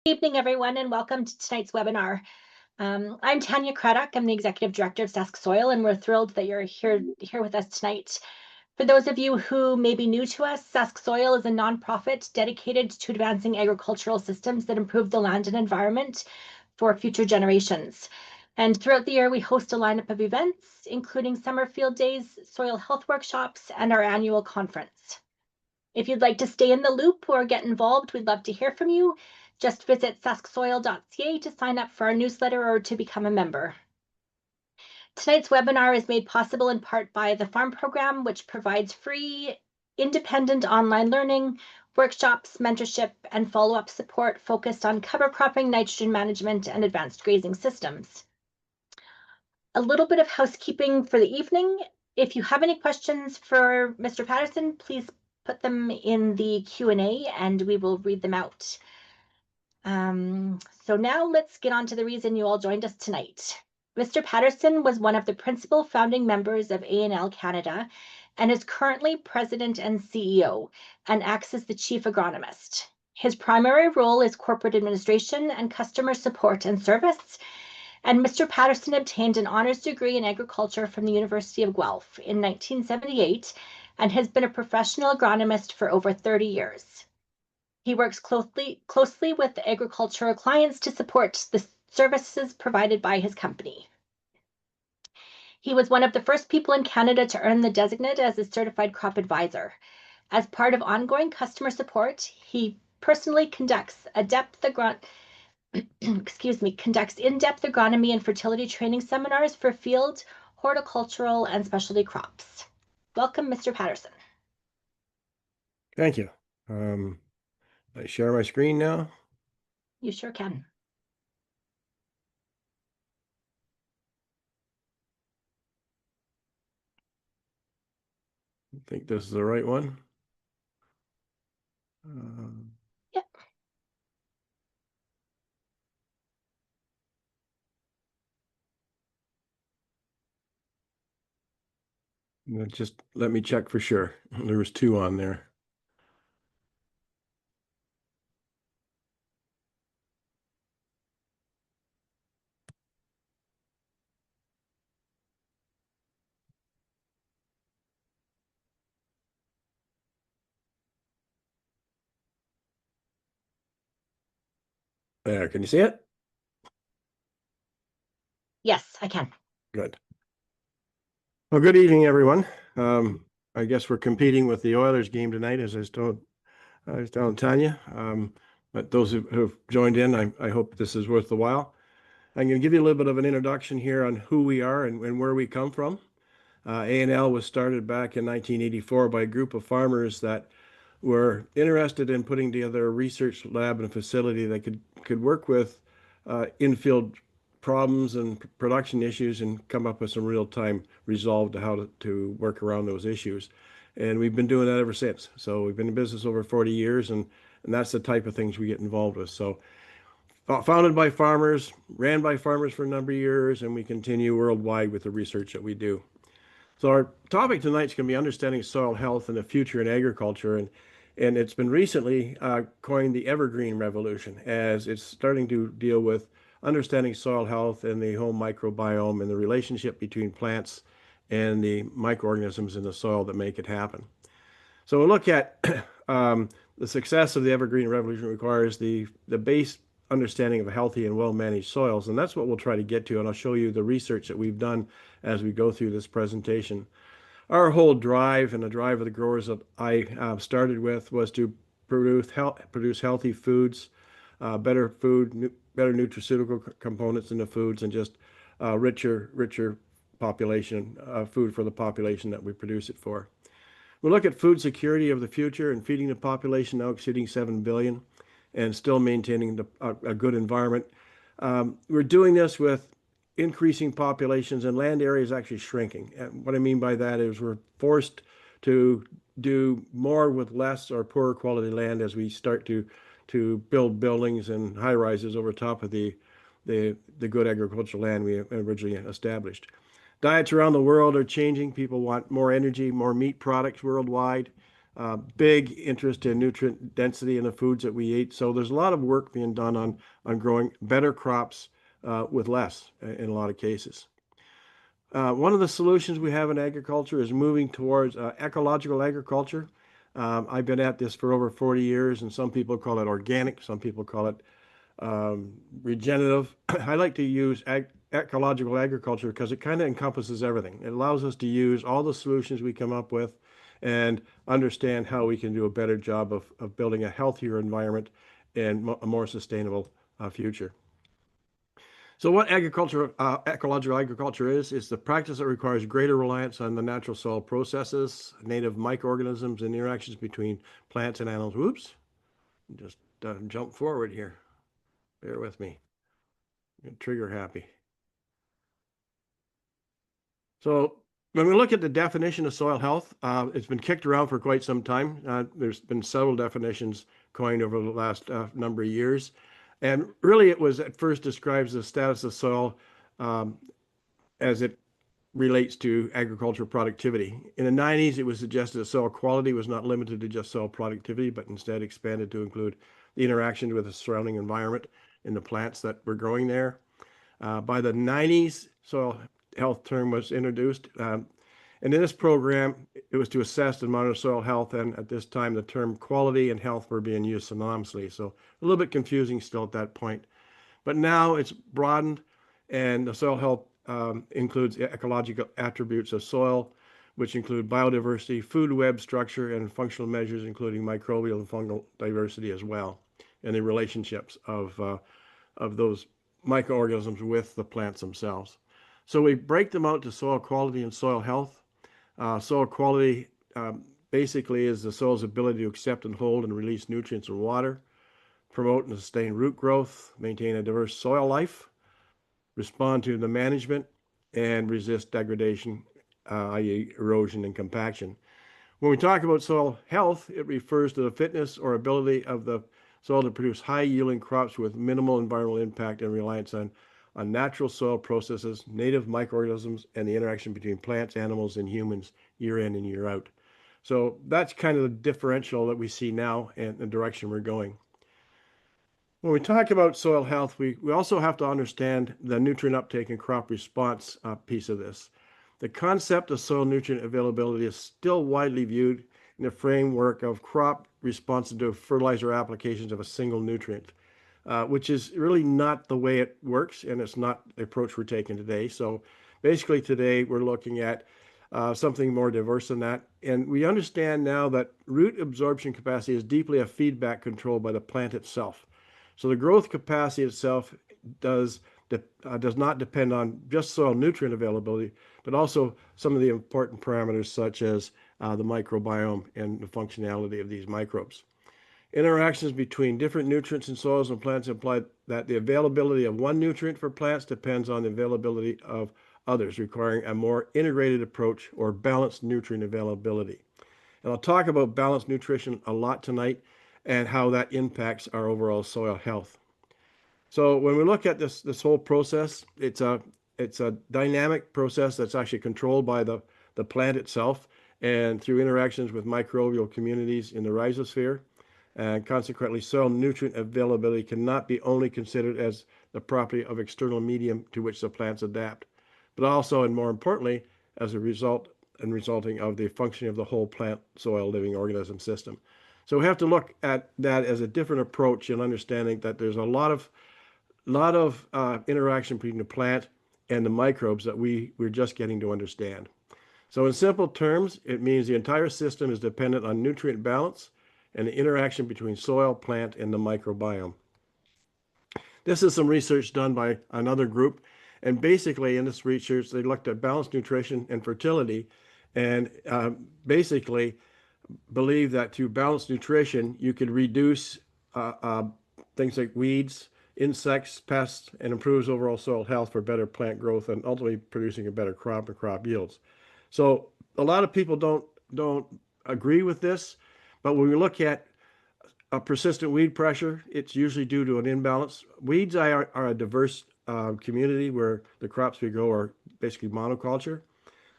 Good evening, everyone, and welcome to tonight's webinar. I'm Tanya Craddock. I'm the Executive Director of Sask Soil, and we're thrilled that you're here with us tonight. For those of you who may be new to us, Sask Soil is a nonprofit dedicated to advancing agricultural systems that improve the land and environment for future generations. And throughout the year, we host a lineup of events, including summer field days, soil health workshops, and our annual conference. If you'd like to stay in the loop or get involved, we'd love to hear from you. Just visit sasksoil.ca to sign up for our newsletter or to become a member. Tonight's webinar is made possible in part by the Farm Program, which provides free, independent online learning, workshops, mentorship, and follow-up support focused on cover cropping, nitrogen management, and advanced grazing systems. A little bit of housekeeping for the evening. If you have any questions for Mr. Patterson, please put them in the Q&A and we will read them out. So now let's get on to the reason you all joined us tonight. Mr. Patterson was one of the principal founding members of A&L Canada and is currently president and CEO and acts as the chief agronomist. His primary role is corporate administration and customer support and service. And Mr. Patterson obtained an honors degree in agriculture from the University of Guelph in 1978 and has been a professional agronomist for over 30 years. He works closely with agricultural clients to support the services provided by his company. He was one of the first people in Canada to earn the designate as a certified crop advisor. As part of ongoing customer support, he personally conducts in-depth agronomy and fertility training seminars for field, horticultural, and specialty crops. Welcome, Mr. Patterson. Thank you. I share my screen now. You sure can. I think this is the right one. Yep. Just let me check for sure. There was two on there. There, can you see it? Yes, I can. Good. Well, good evening, everyone. I guess we're competing with the Oilers game tonight, as I was telling Tanya. But those who have joined in, I hope this is worth the while. I'm going to give you a little bit of an introduction here on who we are and where we come from. A&L was started back in 1984 by a group of farmers that were interested in putting together a research lab and facility that could work with in-field problems and production issues and come up with some real-time resolve to how to work around those issues. And we've been doing that ever since. So we've been in business over 40 years, and that's the type of things we get involved with. So founded by farmers, ran by farmers for a number of years, and we continue worldwide with the research that we do. So our topic tonight is going to be understanding soil health and the future in agriculture. And it's been recently coined the evergreen revolution, as it's starting to deal with understanding soil health and the whole microbiome and the relationship between plants and the microorganisms in the soil that make it happen. So we'll look at the success of the evergreen revolution requires the base understanding of healthy and well-managed soils, and that's what we'll try to get to, and I'll show you the research that we've done as we go through this presentation. Our whole drive and the drive of the growers that I started with was to produce healthy foods, better nutraceutical components in the foods, and just richer population food for the population that we produce it for. We'll look at food security of the future and feeding the population now exceeding 7 billion and still maintaining a good environment. We're doing this with increasing populations and land areas actually shrinking. And what I mean by that is we're forced to do more with less or poorer quality land as we start to build buildings and high rises over top of the good agricultural land we originally established. Diets around the world are changing. People want more energy, more meat products worldwide. big interest in nutrient density in the foods that we eat. So there's a lot of work being done on growing better crops with less in a lot of cases. One of the solutions we have in agriculture is moving towards ecological agriculture. I've been at this for over 40 years, and some people call it organic, some people call it regenerative. I like to use ecological agriculture because it kind of encompasses everything. It allows us to use all the solutions we come up with and understand how we can do a better job of building a healthier environment and a more sustainable future. So what ecological agriculture is the practice that requires greater reliance on the natural soil processes, native microorganisms, and interactions between plants and animals. Whoops, just jump forward here. Bear with me. Trigger happy. So when we look at the definition of soil health, it's been kicked around for quite some time. There's been several definitions coined over the last number of years. And really, it was at first describes the status of soil as it relates to agricultural productivity. In the 90s, it was suggested that soil quality was not limited to just soil productivity, but instead expanded to include the interaction with the surrounding environment and the plants that were growing there. By the 90s, soil health term was introduced. And in this program, it was to assess and monitor soil health. And at this time, the term quality and health were being used synonymously. So a little bit confusing still at that point. But now it's broadened, and the soil health includes ecological attributes of soil, which include biodiversity, food web structure, and functional measures, including microbial and fungal diversity as well, and the relationships of those microorganisms with the plants themselves. So we break them out to soil quality and soil health. Soil quality basically is the soil's ability to accept and hold and release nutrients and water, promote and sustain root growth, maintain a diverse soil life, respond to the management, and resist degradation, i.e. erosion and compaction. When we talk about soil health, it refers to the fitness or ability of the soil to produce high-yielding crops with minimal environmental impact and reliance on natural soil processes, native microorganisms, and the interaction between plants, animals, and humans year in and year out. So that's kind of the differential that we see now and the direction we're going. When we talk about soil health, we also have to understand the nutrient uptake and crop response piece of this. The concept of soil nutrient availability is still widely viewed in the framework of crop responsive to fertilizer applications of a single nutrient, which is really not the way it works, and it's not the approach we're taking today. So basically today we're looking at something more diverse than that. And we understand now that root absorption capacity is deeply a feedback controlled by the plant itself. So the growth capacity itself does not depend on just soil nutrient availability, but also some of the important parameters such as the microbiome and the functionality of these microbes. Interactions between different nutrients in soils and plants imply that the availability of one nutrient for plants depends on the availability of others, requiring a more integrated approach or balanced nutrient availability. And I'll talk about balanced nutrition a lot tonight and how that impacts our overall soil health. So when we look at this whole process, it's a dynamic process that's actually controlled by the plant itself and through interactions with microbial communities in the rhizosphere. And consequently, soil nutrient availability cannot be only considered as the property of external medium to which the plants adapt, but also, and more importantly, as a result and resulting of the functioning of the whole plant soil living organism system. So we have to look at that as a different approach in understanding that there's a lot of interaction between the plant and the microbes that we're just getting to understand. So in simple terms, it means the entire system is dependent on nutrient balance and the interaction between soil, plant, and the microbiome. This is some research done by another group. And basically in this research, they looked at balanced nutrition and fertility and basically believe that through balanced nutrition, you could reduce things like weeds, insects, pests, and improves overall soil health for better plant growth and ultimately producing a better crop and crop yields. So a lot of people don't agree with this, but when we look at a persistent weed pressure, it's usually due to an imbalance. Weeds are a diverse community where the crops we grow are basically monoculture.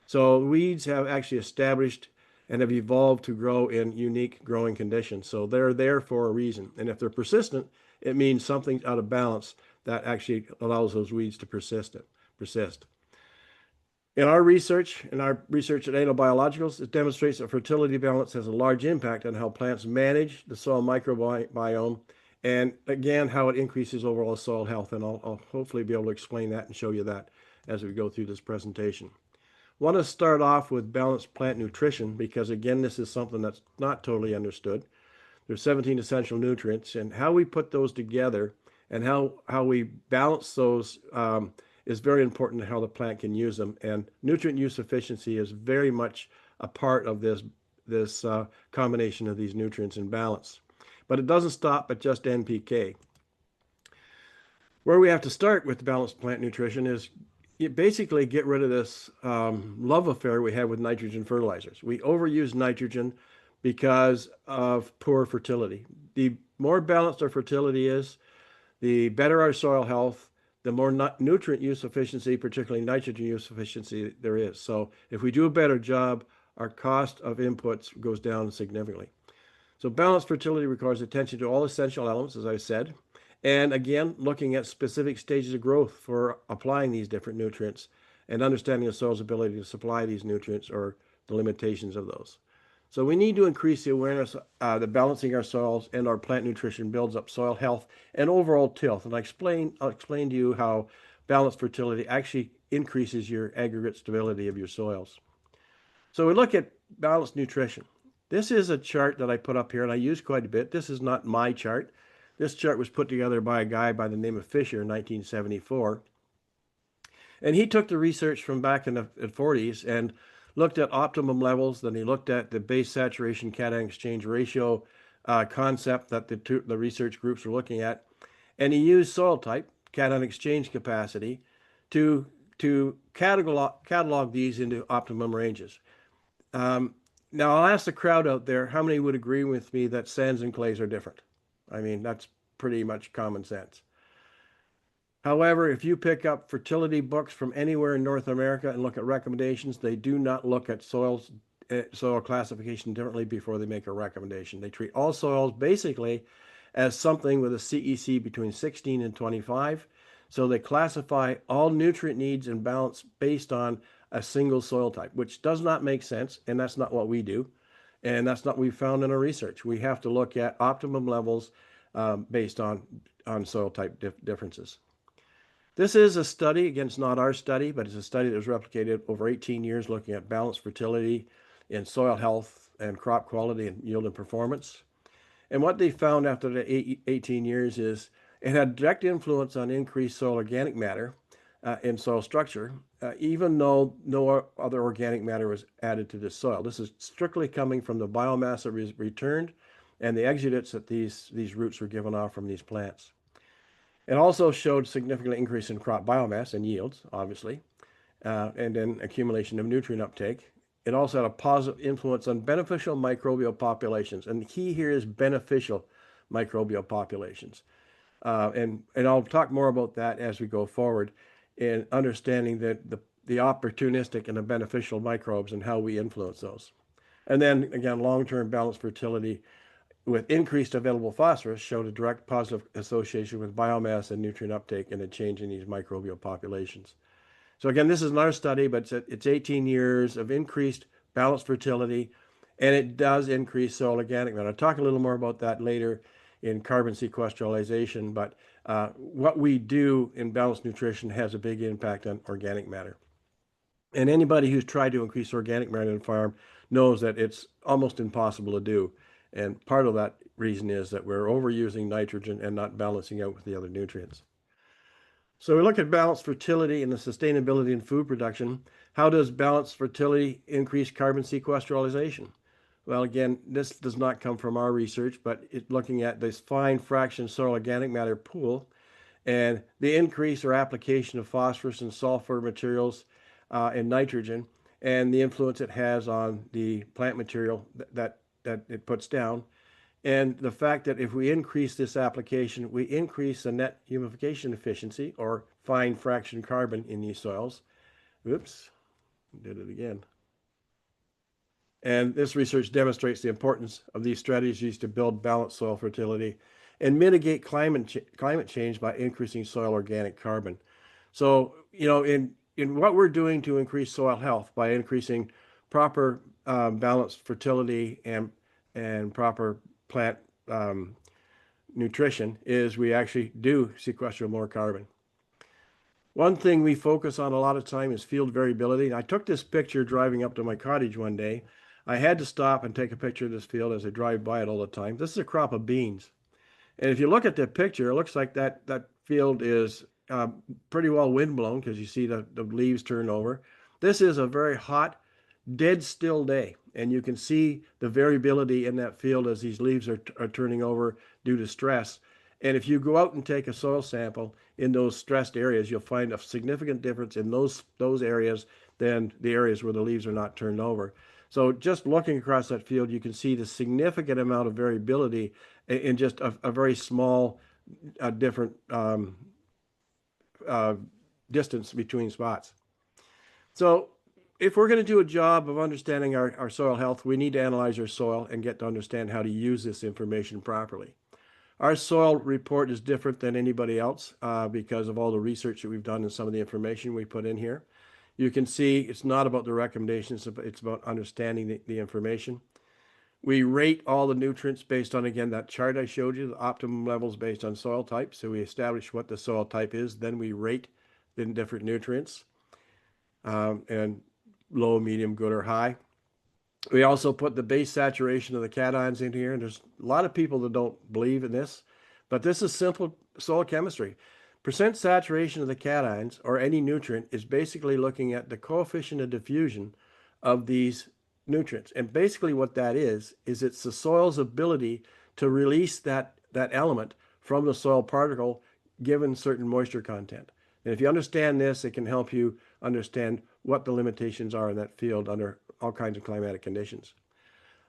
So weeds have actually established and have evolved to grow in unique growing conditions. So they're there for a reason. And if they're persistent, it means something's out of balance that actually allows those weeds to persist. In our research at A&L Biologicals, it demonstrates that fertility balance has a large impact on how plants manage the soil microbiome, and again, how it increases overall soil health. And I'll hopefully be able to explain that and show you that as we go through this presentation. I want to start off with balanced plant nutrition because, again, this is something that's not totally understood. There's 17 essential nutrients, and how we put those together and how we balance those is very important to how the plant can use them. And nutrient use efficiency is very much a part of this combination of these nutrients in balance. But it doesn't stop at just NPK. Where we have to start with balanced plant nutrition is you basically get rid of this love affair we have with nitrogen fertilizers. We overuse nitrogen because of poor fertility. The more balanced our fertility is, the better our soil health, the more nutrient use efficiency, particularly nitrogen use efficiency, there is. So if we do a better job, our cost of inputs goes down significantly. So balanced fertility requires attention to all essential elements, as I said, and again, looking at specific stages of growth for applying these different nutrients and understanding the soil's ability to supply these nutrients or the limitations of those. So we need to increase the awareness that balancing our soils and our plant nutrition builds up soil health and overall tilth. And I'll explain to you how balanced fertility actually increases your aggregate stability of your soils. So we look at balanced nutrition. This is a chart that I put up here and I use quite a bit. This is not my chart. This chart was put together by a guy by the name of Fisher in 1974. And he took the research from back in the 40s and looked at optimum levels. Then he looked at the base saturation cation exchange ratio concept that the research groups were looking at. And he used soil type, cation exchange capacity, to catalog these into optimum ranges. Now, I'll ask the crowd out there, how many would agree with me that sands and clays are different? I mean, that's pretty much common sense. However, if you pick up fertility books from anywhere in North America and look at recommendations, they do not look at soil classification differently before they make a recommendation. They treat all soils basically as something with a CEC between 16 and 25. So they classify all nutrient needs and balance based on a single soil type, which does not make sense, and that's not what we do. And that's not what we found in our research. We have to look at optimum levels based on soil type differences. This is a study, again, it's not our study, but it's a study that was replicated over 18 years looking at balanced fertility in soil health and crop quality and yield and performance. And what they found after the 18 years is it had direct influence on increased soil organic matter in soil structure, even though no other organic matter was added to the soil. This is strictly coming from the biomass that was returned and the exudates that these roots were given off from these plants. It also showed significant increase in crop biomass and yields, obviously, and then accumulation of nutrient uptake. It also had a positive influence on beneficial microbial populations. And the key here is beneficial microbial populations. And I'll talk more about that as we go forward in understanding that the opportunistic and the beneficial microbes and how we influence those. And then again, long-term balanced fertility with increased available phosphorus showed a direct positive association with biomass and nutrient uptake and a change in these microbial populations. So again, this is not a study, but it's 18 years of increased balanced fertility, and it does increase soil organic matter. I'll talk a little more about that later in carbon sequestralization, but what we do in balanced nutrition has a big impact on organic matter. And anybody who's tried to increase organic matter in a farm knows that it's almost impossible to do. And part of that reason is that we're overusing nitrogen and not balancing out with the other nutrients. So we look at balanced fertility and the sustainability in food production. How does balanced fertility increase carbon sequestralization? Well, again, this does not come from our research, but it's looking at this fine fraction soil organic matter pool and the increase or application of phosphorus and sulfur materials and nitrogen and the influence it has on the plant material that it puts down. And the fact that if we increase this application, we increase the net humidification efficiency or fine fraction carbon in these soils. Oops, did it again. And this research demonstrates the importance of these strategies to build balanced soil fertility and mitigate climate change by increasing soil organic carbon. So, in what we're doing to increase soil health by increasing proper balanced fertility and proper plant nutrition is we actually do sequester more carbon. One thing we focus on a lot of time is field variability. I took this picture driving up to my cottage one day. I had to stop and take a picture of this field as I drive by it all the time. This is a crop of beans. And if you look at the picture, it looks like that field is pretty well windblown because you see the leaves turn over. This is a very hot, dead still day. And you can see the variability in that field as these leaves are turning over due to stress. And if you go out and take a soil sample in those stressed areas, you'll find a significant difference in those areas than the areas where the leaves are not turned over. So just looking across that field, you can see the significant amount of variability in just a very small, different uh, distance between spots. So if we're going to do a job of understanding our soil health, we need to analyze our soil and get to understand how to use this information properly. Our soil report is different than anybody else because of all the research that we've done and some of the information we put in here. You can see it's not about the recommendations, it's about understanding the information. We rate all the nutrients based on, again, that chart I showed you, the optimum levels based on soil type. So we establish what the soil type is, then we rate the different nutrients and low, medium, good, or high. We also put the base saturation of the cations in here. And there's a lot of people that don't believe in this, but this is simple soil chemistry. Percent saturation of the cations or any nutrient is basically looking at the coefficient of diffusion of these nutrients. And basically what that is it's the soil's ability to release that element from the soil particle given certain moisture content. And if you understand this, it can help you understand what the limitations are in that field under all kinds of climatic conditions.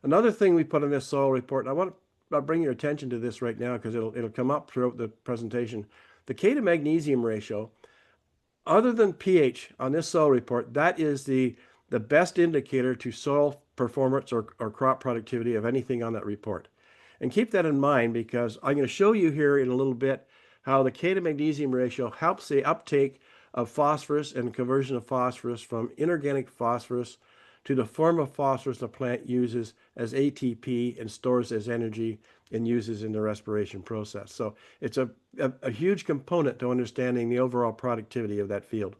Another thing we put in this soil report, and I want to bring your attention to this right now because it'll come up throughout the presentation. The K to magnesium ratio, other than pH on this soil report, that is the best indicator to soil performance or crop productivity of anything on that report. And keep that in mind because I'm going to show you here in a little bit how the K to magnesium ratio helps the uptake of phosphorus and conversion of phosphorus from inorganic phosphorus to the form of phosphorus the plant uses as ATP and stores as energy and uses in the respiration process. So it's a huge component to understanding the overall productivity of that field.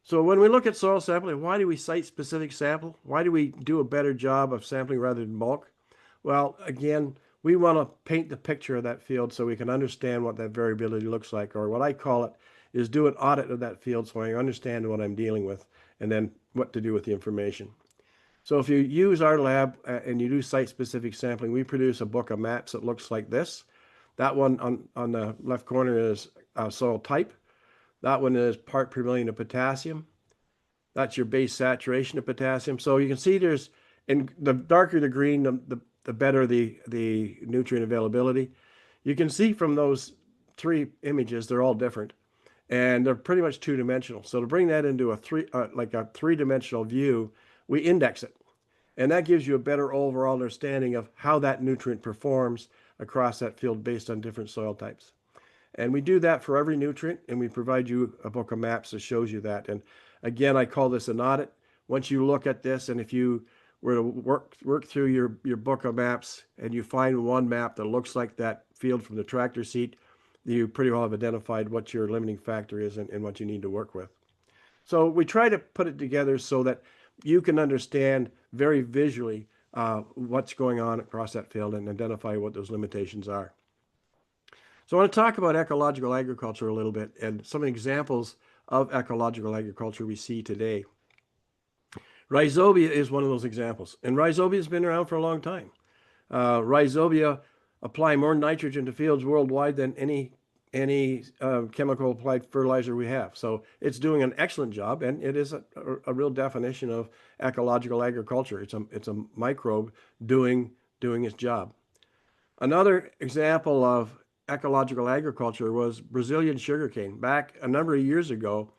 So when we look at soil sampling, why do we site-specific sample? Why do we do a better job of sampling rather than bulk? Well, again, we want to paint the picture of that field so we can understand what that variability looks like, or what I call it is do an audit of that field so I understand what I'm dealing with and then what to do with the information. So if you use our lab and you do site-specific sampling, we produce a book of maps that looks like this. That one on the left corner is soil type. That one is part per million of potassium. That's your base saturation of potassium. So you can see and the darker the green, the better the nutrient availability. You can see from those three images, they're all different. And they're pretty much two-dimensional. So to bring that into a three-dimensional view, we index it. And that gives you a better overall understanding of how that nutrient performs across that field based on different soil types. And we do that for every nutrient, and we provide you a book of maps that shows you that. And again, I call this an audit. Once you look at this, and if you were to work through your book of maps and you find one map that looks like that field from the tractor seat, you pretty well have identified what your limiting factor is and what you need to work with. So we try to put it together so that you can understand very visually what's going on across that field and identify what those limitations are. So I want to talk about ecological agriculture a little bit and some examples of ecological agriculture we see today. Rhizobia is one of those examples, and rhizobia has been around for a long time. Rhizobia apply more nitrogen to fields worldwide than any chemical applied fertilizer we have. So it's doing an excellent job, and it is a real definition of ecological agriculture. It's a microbe doing its job. Another example of ecological agriculture was Brazilian sugarcane. Back a number of years ago,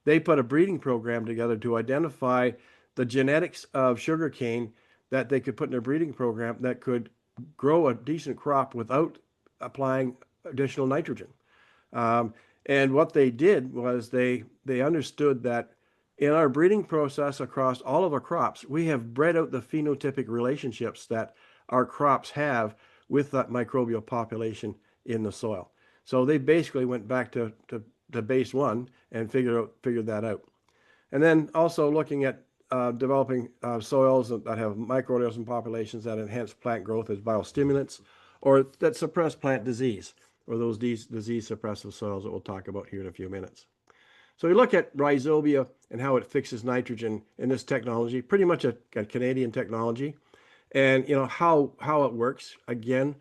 they put a breeding program together to identify the genetics of sugarcane that they could put in their breeding program that could grow a decent crop without applying additional nitrogen. Um, and what they did was they understood that in our breeding process across all of our crops, we have bred out the phenotypic relationships that our crops have with that microbial population in the soil. So they basically went back to base one and figured that out. And then also looking at developing soils that have microorganism populations that enhance plant growth as biostimulants or that suppress plant disease or those disease suppressive soils that we'll talk about here in a few minutes. So we look at rhizobia and how it fixes nitrogen in this technology, pretty much a Canadian technology. And you know how it works. Again,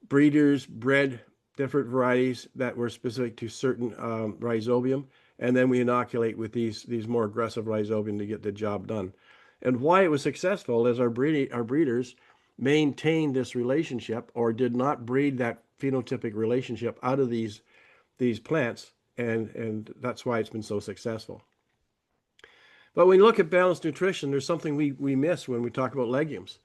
breeders bred different varieties that were specific to certain rhizobium, and then we inoculate with these more aggressive rhizobium to get the job done. And why it was successful is our breeders maintained this relationship or did not breed that phenotypic relationship out of these plants, and that's why it's been so successful. But when you look at balanced nutrition, there's something we miss when we talk about legumes.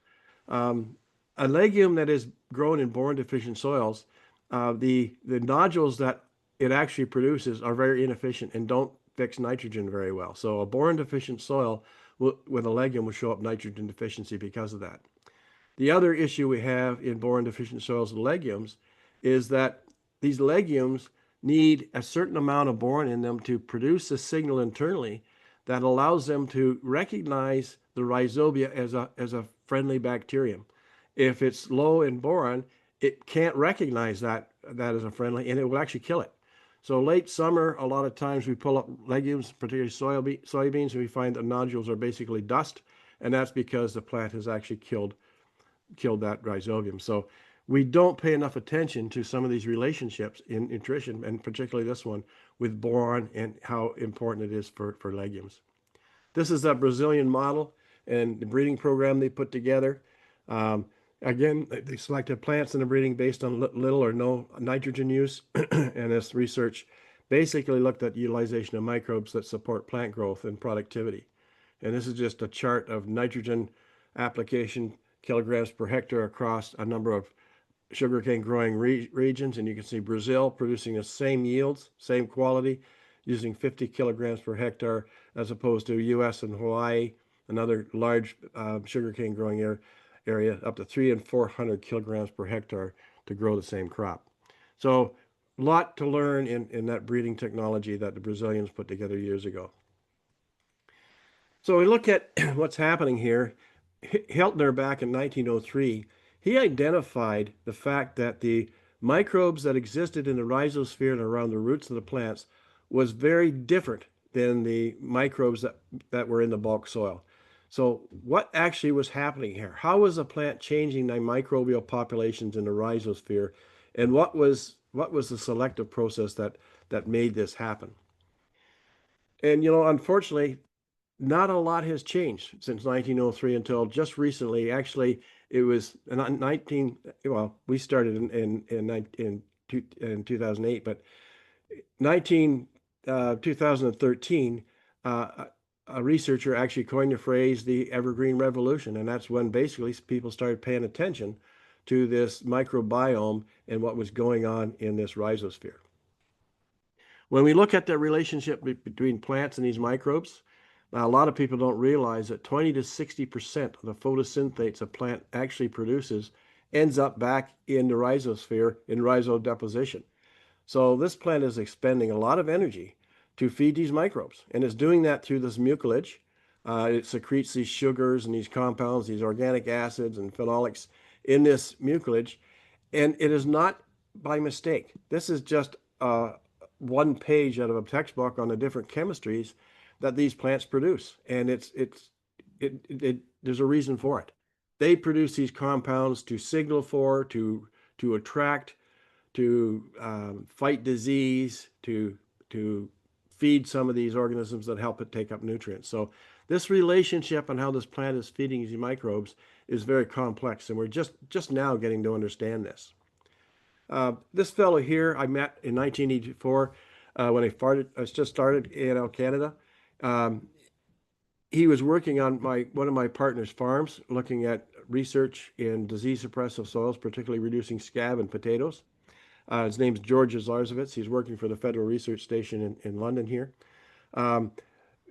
Um, a legume that is grown in boron deficient soils, the nodules that it actually produces are very inefficient and don't fix nitrogen very well. So a boron deficient soil with a legume will show up nitrogen deficiency because of that. The other issue we have in boron deficient soils and legumes is that these legumes need a certain amount of boron in them to produce a signal internally that allows them to recognize the rhizobia as a friendly bacterium. If it's low in boron, it can't recognize that as a friendly, and it will actually kill it. So late summer, a lot of times we pull up legumes, particularly soybeans, and we find the nodules are basically dust, and that's because the plant has actually killed that rhizobium. So we don't pay enough attention to some of these relationships in nutrition, and particularly this one with boron and how important it is for legumes. This is a Brazilian model and the breeding program they put together. Um, Again, they selected plants in the breeding based on little or no nitrogen use, and this research basically looked at utilization of microbes that support plant growth and productivity. And this is just a chart of nitrogen application kilograms per hectare across a number of sugarcane growing regions. And you can see Brazil producing the same yields, same quality, using 50 kilograms per hectare, as opposed to US and Hawaii, another large sugarcane growing area, up to 300 and 400 kilograms per hectare to grow the same crop. So a lot to learn in that breeding technology that the Brazilians put together years ago. So we look at what's happening here. Hiltner, back in 1903, he identified the fact that the microbes that existed in the rhizosphere and around the roots of the plants was very different than the microbes that were in the bulk soil. So what actually was happening here? How was the plant changing the microbial populations in the rhizosphere? And what was the selective process that made this happen? And unfortunately, not a lot has changed since 1903 until just recently. Actually, it was 19. Well, we started in 2008, but 2013, a researcher actually coined the phrase the evergreen revolution, and that's when basically people started paying attention to this microbiome and what was going on in this rhizosphere. When we look at the relationship between plants and these microbes, now, a lot of people don't realize that 20 to 60% of the photosynthates a plant actually produces ends up back in the rhizosphere in rhizodeposition. So this plant is expending a lot of energy to feed these microbes, and it's doing that through this mucilage. It secretes these sugars and these compounds, these organic acids and phenolics in this mucilage, and it is not by mistake. This is just one page out of a textbook on the different chemistries that these plants produce, and there's a reason for it. They produce these compounds to signal for, to attract, to fight disease, to feed some of these organisms that help it take up nutrients. So this relationship and how this plant is feeding these microbes is very complex, and we're just now getting to understand this. This fellow here I met in 1984 when I just started A&L Canada. he was working on one of my partner's farms, looking at research in disease suppressive soils, particularly reducing scab in potatoes. His name's George Zarzowitz. He's working for the Federal Research Station in London here. Um,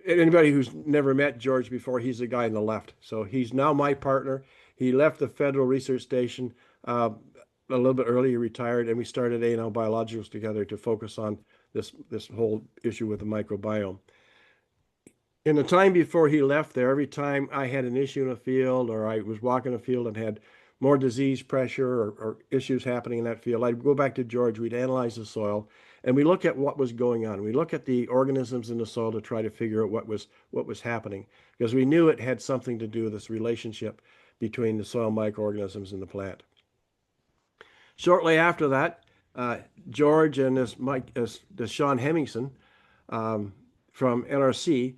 Anybody who's never met George before, he's the guy on the left. So he's now my partner. He left the Federal Research Station a little bit early. He retired, and we started A&L Biologicals together to focus on this whole issue with the microbiome. In the time before he left there, every time I had an issue in a field or I was walking a field and had more disease pressure or issues happening in that field, I'd go back to George, we'd analyze the soil, and we look at what was going on. We look at the organisms in the soil to try to figure out what was happening, because we knew it had something to do with this relationship between the soil microorganisms and the plant. Shortly after that, George and this Sean Hemmingson from NRC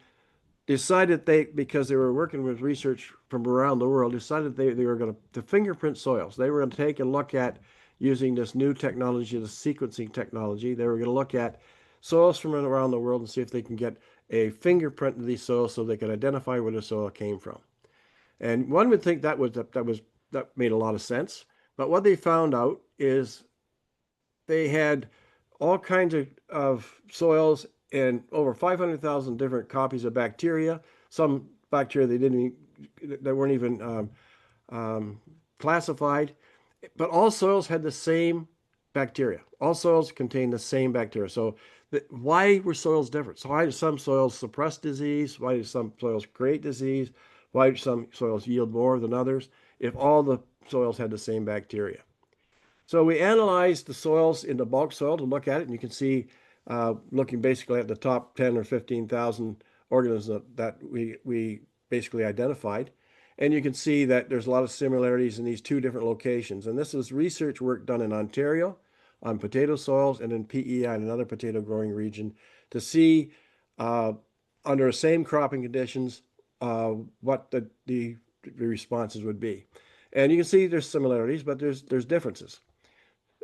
decided because they were working with research from around the world, decided they were going to fingerprint soils. They were going to take a look at using this new technology, the sequencing technology. They were going to look at soils from around the world and see if they can get a fingerprint of these soils so they could identify where the soil came from. And one would think that made a lot of sense. But what they found out is they had all kinds of soils and over 500,000 different copies of bacteria. Some bacteria they weren't even classified, but all soils had the same bacteria. All soils contained the same bacteria. So why were soils different? So why do some soils suppress disease? Why do some soils create disease? Why do some soils yield more than others? If all the soils had the same bacteria. So we analyzed the soils in the bulk soil to look at it, and you can see, looking basically at the top 10 or 15,000 organisms that we basically identified. And you can see that there's a lot of similarities in these two different locations. And this is research work done in Ontario on potato soils and in PEI, another potato growing region, to see under the same cropping conditions what the responses would be. And you can see there's similarities, but there's differences.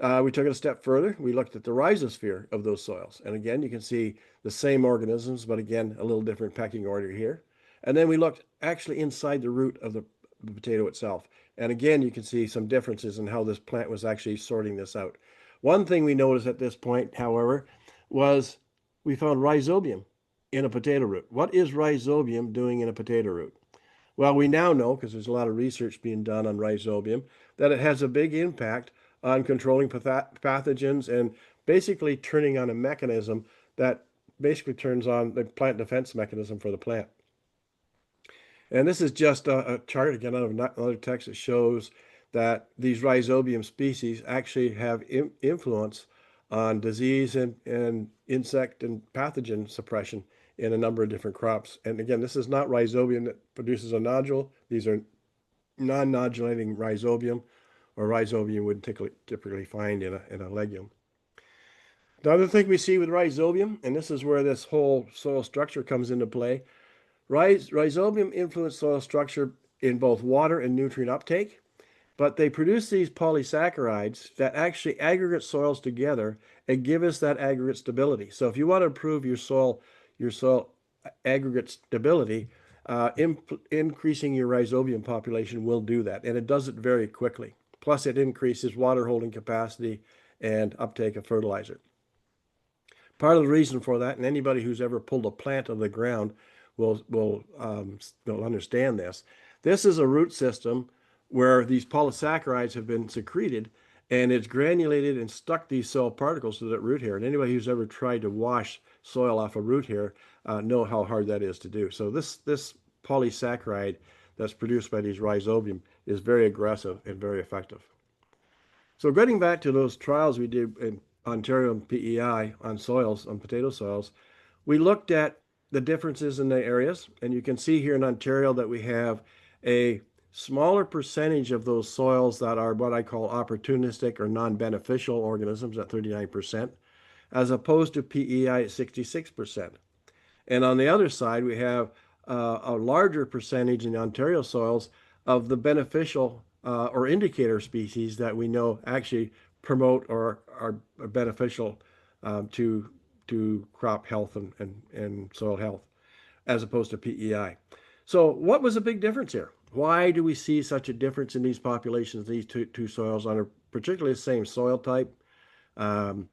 We took it a step further. We looked at the rhizosphere of those soils. And again, you can see the same organisms, but again, a little different pecking order here. And then we looked actually inside the root of the potato itself. And again, you can see some differences in how this plant was actually sorting this out. One thing we noticed at this point, however, was we found rhizobium in a potato root. What is rhizobium doing in a potato root? Well, we now know, because there's a lot of research being done on rhizobium, that it has a big impact on controlling pathogens and basically turning on a mechanism that basically turns on the plant defense mechanism for the plant. And this is just a chart, again, out of another text that shows that these rhizobium species actually have influence on disease and insect and pathogen suppression in a number of different crops. And again, this is not rhizobium that produces a nodule. These are non-nodulating rhizobium, or rhizobium would typically find in a legume. The other thing we see with rhizobium, and this is where this whole soil structure comes into play, rhizobium influence soil structure in both water and nutrient uptake, but they produce these polysaccharides that actually aggregate soils together and give us that aggregate stability. So if you want to improve your soil aggregate stability, increasing your rhizobium population will do that, and it does it very quickly. Plus, it increases water holding capacity and uptake of fertilizer. Part of the reason for that, and anybody who's ever pulled a plant out of the ground will understand this. This is a root system where these polysaccharides have been secreted, and it's granulated and stuck these soil particles to that root hair. And anybody who's ever tried to wash soil off a root hair know how hard that is to do. So this polysaccharide that's produced by these rhizobium is very aggressive and very effective. So getting back to those trials we did in Ontario and PEI on soils, on potato soils, we looked at the differences in the areas, and you can see here in Ontario that we have a smaller percentage of those soils that are what I call opportunistic or non-beneficial organisms at 39%, as opposed to PEI at 66%. And on the other side, we have a larger percentage in Ontario soils of the beneficial or indicator species that we know actually promote or are beneficial to crop health and soil health, as opposed to PEI. So what was the big difference here? Why do we see such a difference in these populations, these two soils on a particularly the same soil type, um,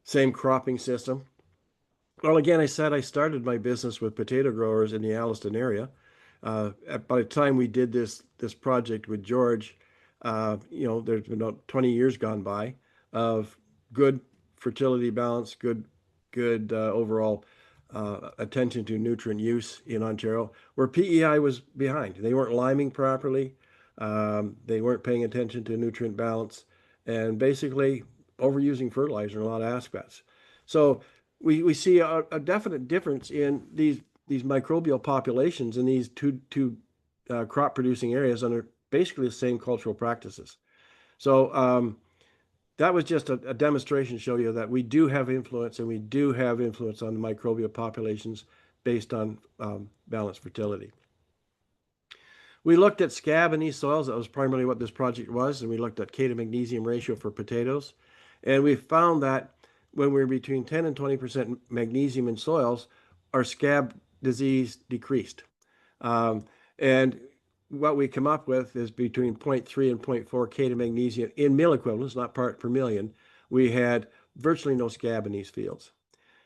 same cropping system? Well, again, I said I started my business with potato growers in the Alliston area. By the time we did this project with George, there's been about 20 years gone by of good fertility balance, good overall attention to nutrient use in Ontario, where PEI was behind. They weren't liming properly. They weren't paying attention to nutrient balance, and basically overusing fertilizer in a lot of aspects. So we see a definite difference in these microbial populations in these two crop producing areas under basically the same cultural practices. So that was just a demonstration to show you that we do have influence, and we do have influence on the microbial populations based on balanced fertility. We looked at scab in these soils. That was primarily what this project was. And we looked at K to magnesium ratio for potatoes. And we found that when we were between 10 and 20% magnesium in soils, our scab disease decreased. And what we come up with is between 0.3 and 0.4 K to magnesium in mill equivalents, not part per million. We had virtually no scab in these fields.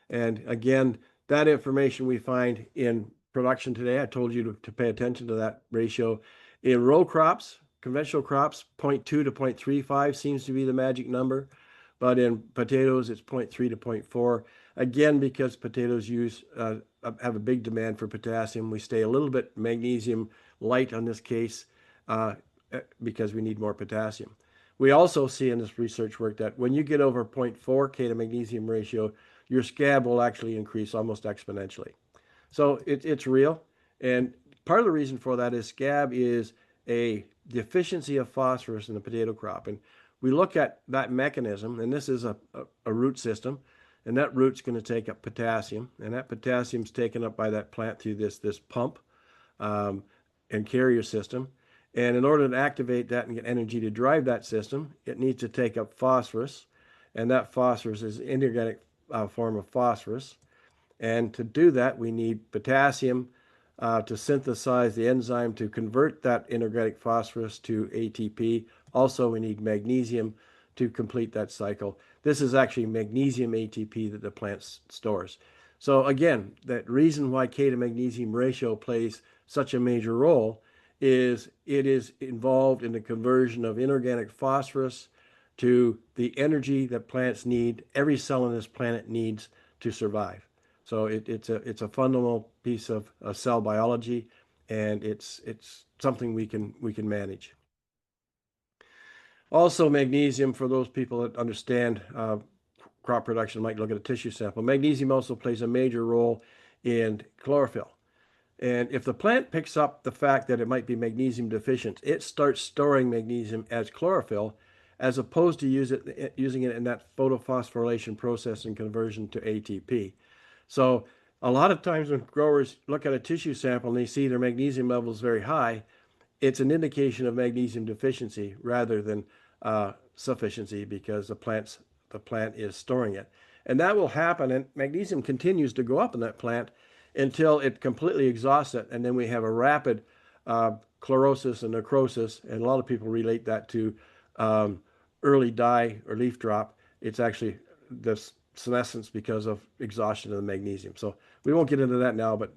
And again, that information we find in production today. I told you to pay attention to that ratio. In row crops, conventional crops, 0.2 to 0.35 seems to be the magic number. But in potatoes, it's 0.3 to 0.4. Again, because potatoes have a big demand for potassium, we stay a little bit magnesium light on this case because we need more potassium. We also see in this research work that when you get over 0.4 K to magnesium ratio, your scab will actually increase almost exponentially. So it's real. And part of the reason for that is scab is a deficiency of phosphorus in the potato crop. And we look at that mechanism, and this is a root system, and that root's going to take up potassium, and that potassium's taken up by that plant through this pump and carrier system. And in order to activate that and get energy to drive that system, it needs to take up phosphorus, and that phosphorus is an inorganic form of phosphorus. And to do that, we need potassium to synthesize the enzyme to convert that inorganic phosphorus to ATP. Also, we need magnesium to complete that cycle. This is actually magnesium ATP that the plant stores. So again, that reason why K to magnesium ratio plays such a major role is it is involved in the conversion of inorganic phosphorus to the energy that plants need, every cell on this planet needs to survive. So it's a fundamental piece of cell biology, and it's something we can manage. Also, magnesium, for those people that understand crop production, might look at a tissue sample. Magnesium also plays a major role in chlorophyll. And if the plant picks up the fact that it might be magnesium deficient, it starts storing magnesium as chlorophyll, as opposed to using it in that photophosphorylation process and conversion to ATP. So a lot of times when growers look at a tissue sample and they see their magnesium levels very high, it's an indication of magnesium deficiency rather than sufficiency, because the plant is storing it. And that will happen, and magnesium continues to go up in that plant until it completely exhausts it, and then we have a rapid chlorosis and necrosis, and a lot of people relate that to early die or leaf drop. It's actually this senescence because of exhaustion of the magnesium. So we won't get into that now, but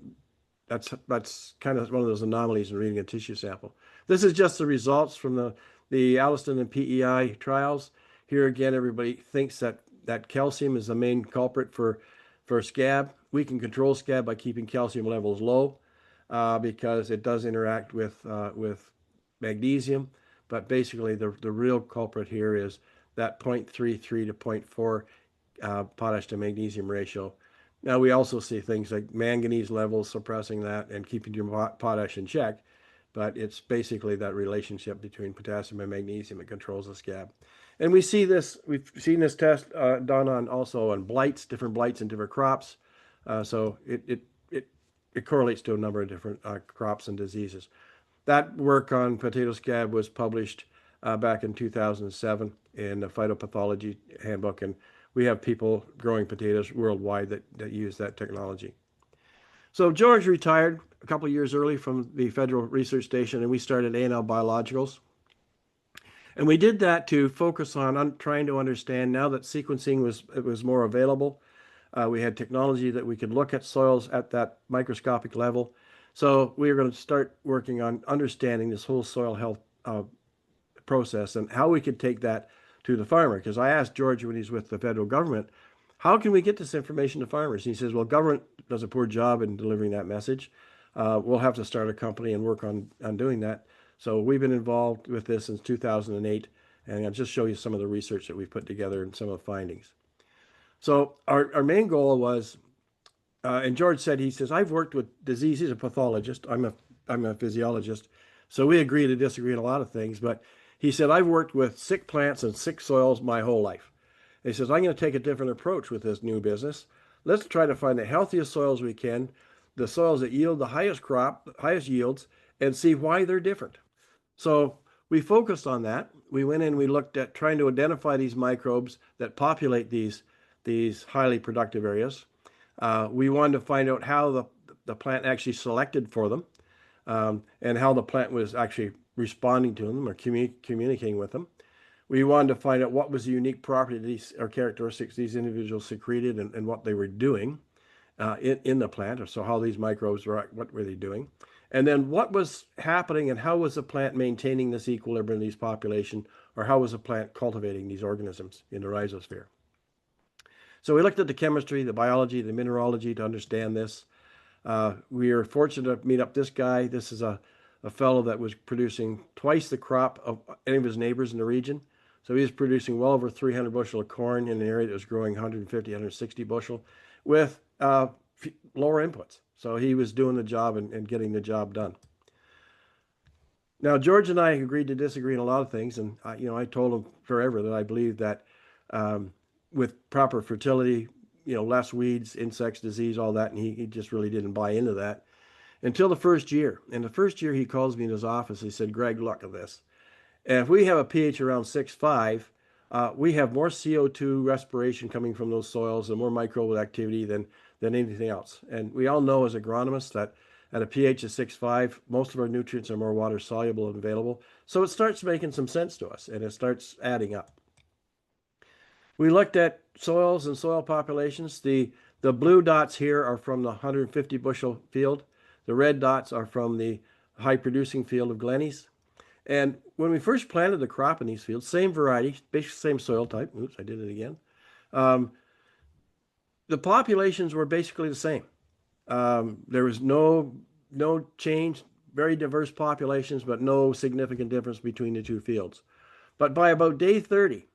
that's kind of one of those anomalies in reading a tissue sample. This is just the results from the Alliston and PEI trials. Here again, everybody thinks that calcium is the main culprit for scab. We can control scab by keeping calcium levels low because it does interact with magnesium. But basically, the real culprit here is that 0.33 to 0.4 potash to magnesium ratio. Now, we also see things like manganese levels suppressing that and keeping your potash in check, but it's basically that relationship between potassium and magnesium that controls the scab. And we've seen this test done on also on blights, different blights in different crops. So it correlates to a number of different crops and diseases. That work on potato scab was published back in 2007 in the Phytopathology Handbook, and we have people growing potatoes worldwide that use that technology. So George retired a couple of years early from the Federal Research Station, and we started A&L Biologicals. And we did that to focus on trying to understand, now that sequencing was more available, we had technology that we could look at soils at that microscopic level. So we were going to start working on understanding this whole soil health process and how we could take that to the farmer. Because I asked George when he's with the federal government, how can we get this information to farmers? And he says, well, government does a poor job in delivering that message. We'll have to start a company and work on doing that. So we've been involved with this since 2008, and I'll just show you some of the research that we've put together and some of the findings. So our main goal was, and George said, he says, I've worked with disease. He's a pathologist. I'm a physiologist. So we agree to disagree on a lot of things. But he said, I've worked with sick plants and sick soils my whole life. And he says, I'm going to take a different approach with this new business. Let's try to find the healthiest soils we can, the soils that yield the highest crop, highest yields, and see why they're different. So we focused on that. We went in, we looked at trying to identify these microbes that populate these highly productive areas. We wanted to find out how the plant actually selected for them, and how the plant was actually responding to them or communicating with them. We wanted to find out what was the unique property these or characteristics these individuals secreted and what they were doing in the plant, or so how these microbes were, what were they doing. And then what was happening and how was the plant maintaining this equilibrium in these population, or how was the plant cultivating these organisms in the rhizosphere. So we looked at the chemistry, the biology, the mineralogy to understand this. We are fortunate to meet up this guy. This is a fellow that was producing twice the crop of any of his neighbors in the region. So he was producing well over 300 bushel of corn in an area that was growing 150, 160 bushel with lower inputs. So he was doing the job and getting the job done. Now, George and I agreed to disagree on a lot of things. And, I told him forever that I believe that with proper fertility, less weeds, insects, disease, all that. And he just really didn't buy into that until the first year. And the first year he calls me in his office. He said, Greg, look at this. And if we have a pH around 6.5, we have more CO2 respiration coming from those soils and more microbial activity than anything else. And we all know as agronomists that at a pH of 6.5, most of our nutrients are more water soluble and available. So it starts making some sense to us, and it starts adding up. We looked at soils and soil populations. The blue dots here are from the 150 bushel field. The red dots are from the high producing field of Glennies. And when we first planted the crop in these fields, same variety, basically same soil type. Oops, I did it again. The populations were basically the same. There was no change, very diverse populations, but no significant difference between the two fields. But by about day 30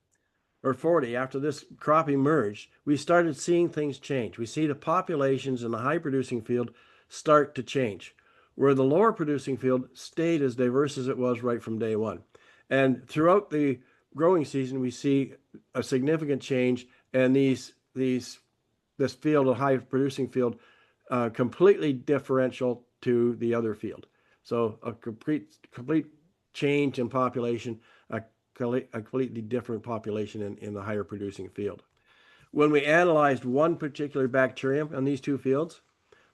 or 40, after this crop emerged, we started seeing things change. We see the populations in the high producing field start to change, where the lower producing field stayed as diverse as it was right from day one. And throughout the growing season, we see a significant change, and this field, a high producing field, completely differential to the other field. So a complete change in population, a completely different population in the higher producing field. When we analyzed one particular bacterium on these two fields,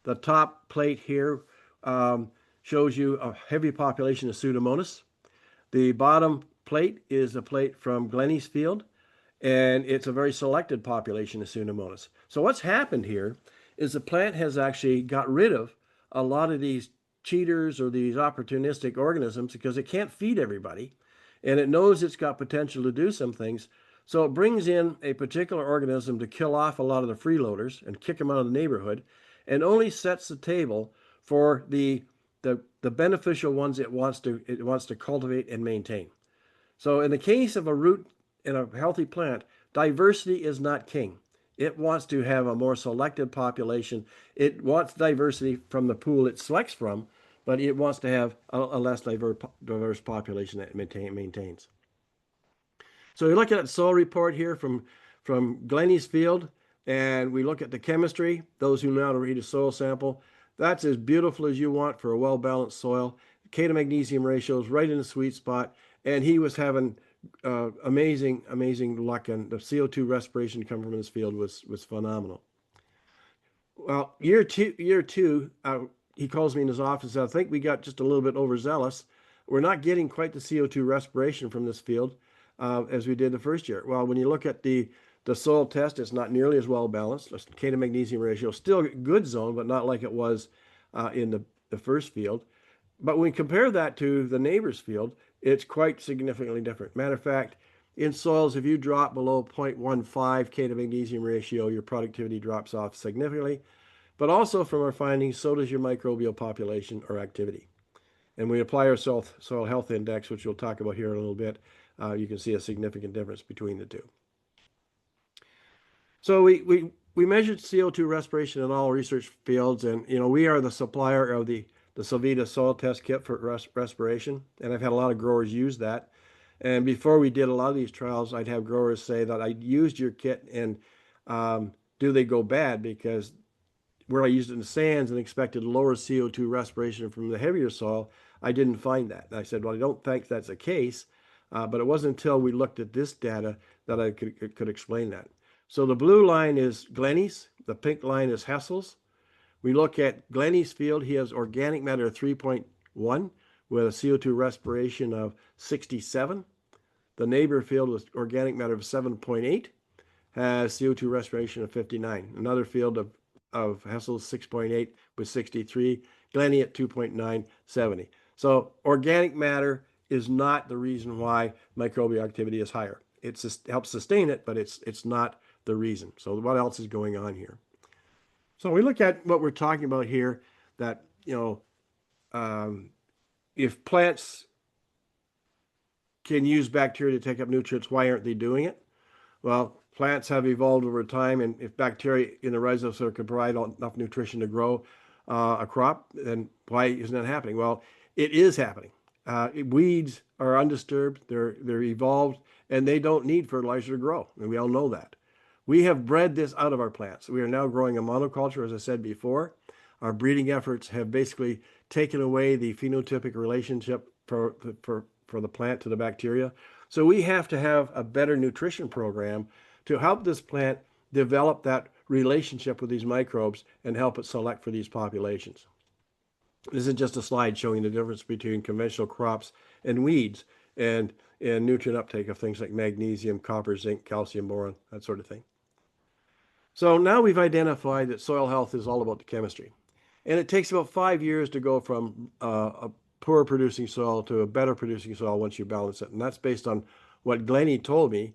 the top plate here shows you a heavy population of Pseudomonas. The bottom plate is a plate from Glennies field, and it's a very selected population of Pseudomonas. So what's happened here is the plant has actually got rid of a lot of these cheaters or these opportunistic organisms because it can't feed everybody, and it knows it's got potential to do some things. So it brings in a particular organism to kill off a lot of the freeloaders and kick them out of the neighborhood, and only sets the table for the beneficial ones it wants to cultivate and maintain. So in the case of a root in a healthy plant, diversity is not king. It wants to have a more selected population. It wants diversity from the pool it selects from, but it wants to have a less diverse population that it maintains. So we look at the soil report here from Glennies field, and we look at the chemistry. Those who know how to read a soil sample, that's as beautiful as you want for a well-balanced soil. K to magnesium ratio is right in the sweet spot, and he was having amazing luck, and the CO2 respiration coming from this field was phenomenal. Well, year two, he calls me in his office. I think we got just a little bit overzealous. We're not getting quite the CO2 respiration from this field as we did the first year. Well, when you look at the soil test, it's not nearly as well balanced. The K to magnesium ratio still good zone, but not like it was in the first field. But when we compare that to the neighbor's field, it's quite significantly different. Matter of fact, in soils, if you drop below 0.15 K to magnesium ratio, your productivity drops off significantly. But also from our findings, so does your microbial population or activity. And we apply our soil health index, which we'll talk about here in a little bit. You can see a significant difference between the two. So we measured CO2 respiration in all research fields, and we are the supplier of the Solvita soil test kit for respiration, and I've had a lot of growers use that. And before we did a lot of these trials, I'd have growers say that I used your kit and do they go bad? Because where I used it in the sands and expected lower CO2 respiration from the heavier soil, I didn't find that. And I said, well, I don't think that's the case, but it wasn't until we looked at this data that I could explain that. So the blue line is Glenny's, the pink line is Hessel's. We look at Glenny's field, he has organic matter of 3.1 with a CO2 respiration of 67. The neighbor field with organic matter of 7.8 has CO2 respiration of 59. Another field of Hessel's 6.8 with 63, Glenny at 2.9, 70. So organic matter is not the reason why microbial activity is higher. It helps sustain it, but it's not the reason. So what else is going on here? So we look at what we're talking about here, that, if plants can use bacteria to take up nutrients, why aren't they doing it? Well, plants have evolved over time, and if bacteria in the rhizosphere can provide enough nutrition to grow a crop, then why isn't that happening? Well, it is happening. Weeds are undisturbed, they're evolved, and they don't need fertilizer to grow, and we all know that. We have bred this out of our plants. We are now growing a monoculture, as I said before. Our breeding efforts have basically taken away the phenotypic relationship for the plant to the bacteria. So we have to have a better nutrition program to help this plant develop that relationship with these microbes and help it select for these populations. This is just a slide showing the difference between conventional crops and weeds and nutrient uptake of things like magnesium, copper, zinc, calcium, boron, that sort of thing. So now we've identified that soil health is all about the chemistry. And it takes about 5 years to go from a poor producing soil to a better producing soil once you balance it. And that's based on what Glenny told me.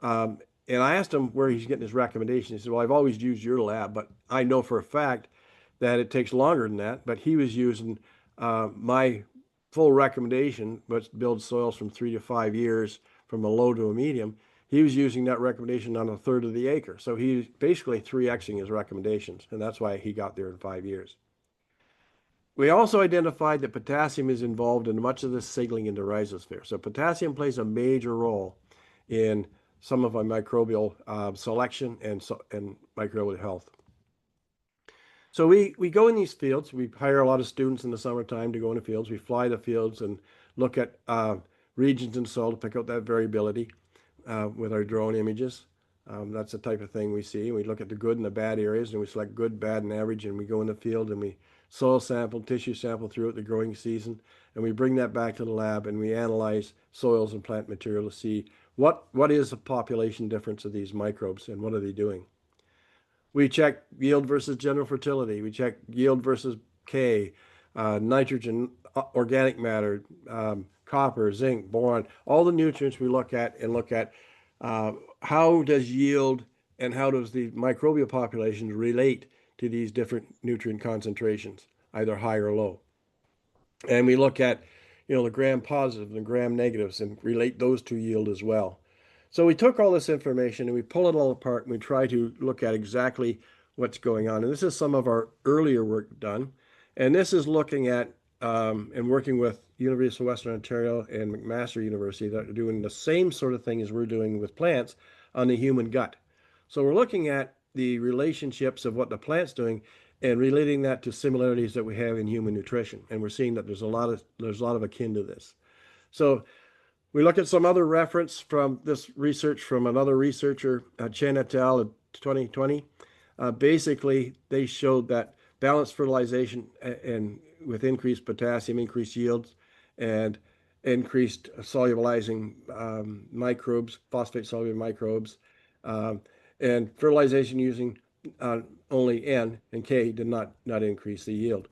And I asked him where he's getting his recommendation. He said, well, I've always used your lab, but I know for a fact that it takes longer than that. But he was using my full recommendation, which builds soils from 3 to 5 years from a low to a medium. He was using that recommendation on a third of the acre. So he's basically 3xing his recommendations, and that's why he got there in 5 years. We also identified that potassium is involved in much of this signaling in the rhizosphere. So potassium plays a major role in some of our microbial selection and microbial health. So we go in these fields. We hire a lot of students in the summertime to go in the fields. We fly the fields and look at regions in soil to pick out that variability with our drone images. That's the type of thing we see. We look at the good and the bad areas, and we select good, bad, and average, and we go in the field and we soil sample, tissue sample throughout the growing season, and we bring that back to the lab and we analyze soils and plant material to see what is the population difference of these microbes and what are they doing. We check yield versus general fertility. We check yield versus K, nitrogen, organic matter, copper, zinc, boron, all the nutrients we look at how does yield and how does the microbial populations relate to these different nutrient concentrations, either high or low. And we look at, the gram positive and the gram negatives and relate those to yield as well. So we took all this information and we pull it all apart and we try to look at exactly what's going on. And this is some of our earlier work done. And this is looking at and working with University of Western Ontario and McMaster University that are doing the same sort of thing as we're doing with plants on the human gut. So we're looking at the relationships of what the plant's doing and relating that to similarities that we have in human nutrition. And we're seeing that there's a lot of akin to this. So we look at some other reference from this research from another researcher, Chen et al. In 2020. Basically, they showed that balanced fertilization and with increased potassium, increased yields, and increased solubilizing microbes, phosphate soluble microbes, and fertilization using only N and K did not increase the yield.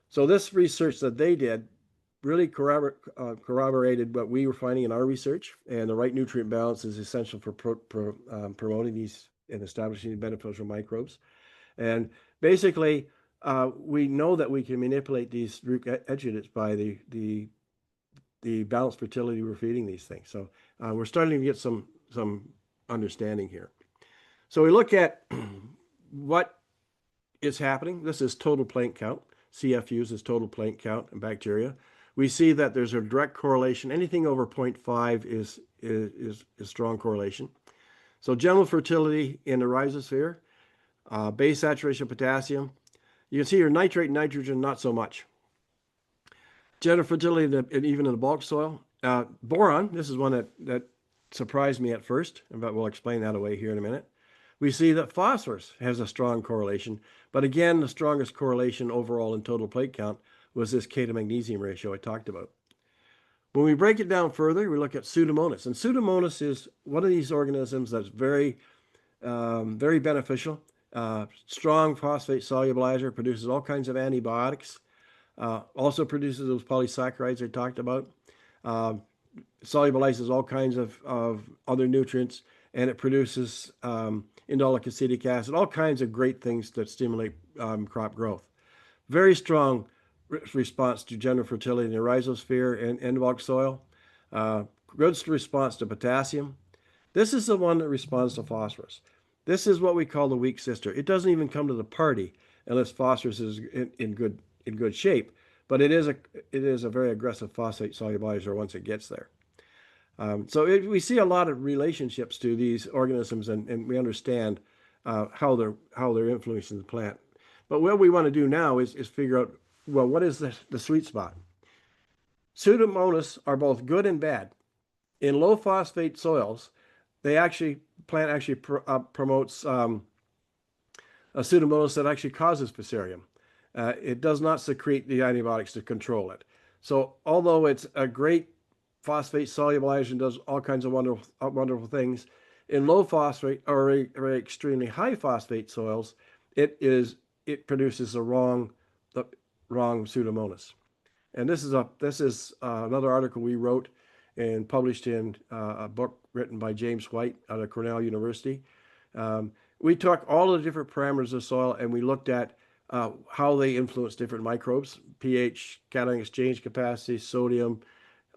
So this research that they did really corroborated what we were finding in our research, and the right nutrient balance is essential for promoting these and establishing beneficial microbes. And basically, we know that we can manipulate these root adjuvants by the balanced fertility we're feeding these things. So we're starting to get some understanding here. So we look at what is happening. This is total plant count. CFUs is total plant count and bacteria. We see that there's a direct correlation. Anything over 0.5 is strong correlation. So general fertility in the rhizosphere, base saturation of potassium. You can see your nitrate and nitrogen, not so much. General fertility even in the bulk soil. Boron, this is one that surprised me at first, but we'll explain that away here in a minute. We see that phosphorus has a strong correlation, but again, the strongest correlation overall in total plate count was this K to magnesium ratio I talked about. When we break it down further, we look at Pseudomonas, and Pseudomonas is one of these organisms that's very beneficial. Strong phosphate solubilizer, produces all kinds of antibiotics, also produces those polysaccharides I talked about, solubilizes all kinds of other nutrients, and it produces indolic acetic acid, all kinds of great things that stimulate crop growth. Very strong response to general fertility in the rhizosphere and bulk soil. Good response to potassium. This is the one that responds to phosphorus. This is what we call the weak sister. It doesn't even come to the party unless phosphorus is in good shape, but it is a very aggressive phosphate solubilizer once it gets there. So we see a lot of relationships to these organisms, and we understand how they're influencing the plant. But what we want to do now is figure out, well, what is the sweet spot? Pseudomonas are both good and bad. In low phosphate soils, plant actually promotes a Pseudomonas that actually causes fusarium. It does not secrete the antibiotics to control it. So although it's a great phosphate solubilizer and does all kinds of wonderful things, in low phosphate or extremely high phosphate soils, it produces the wrong Pseudomonas. And this is another article we wrote and published in a book written by James White out of Cornell University. We took all the different parameters of soil and we looked at how they influence different microbes, pH, cation exchange capacity, sodium,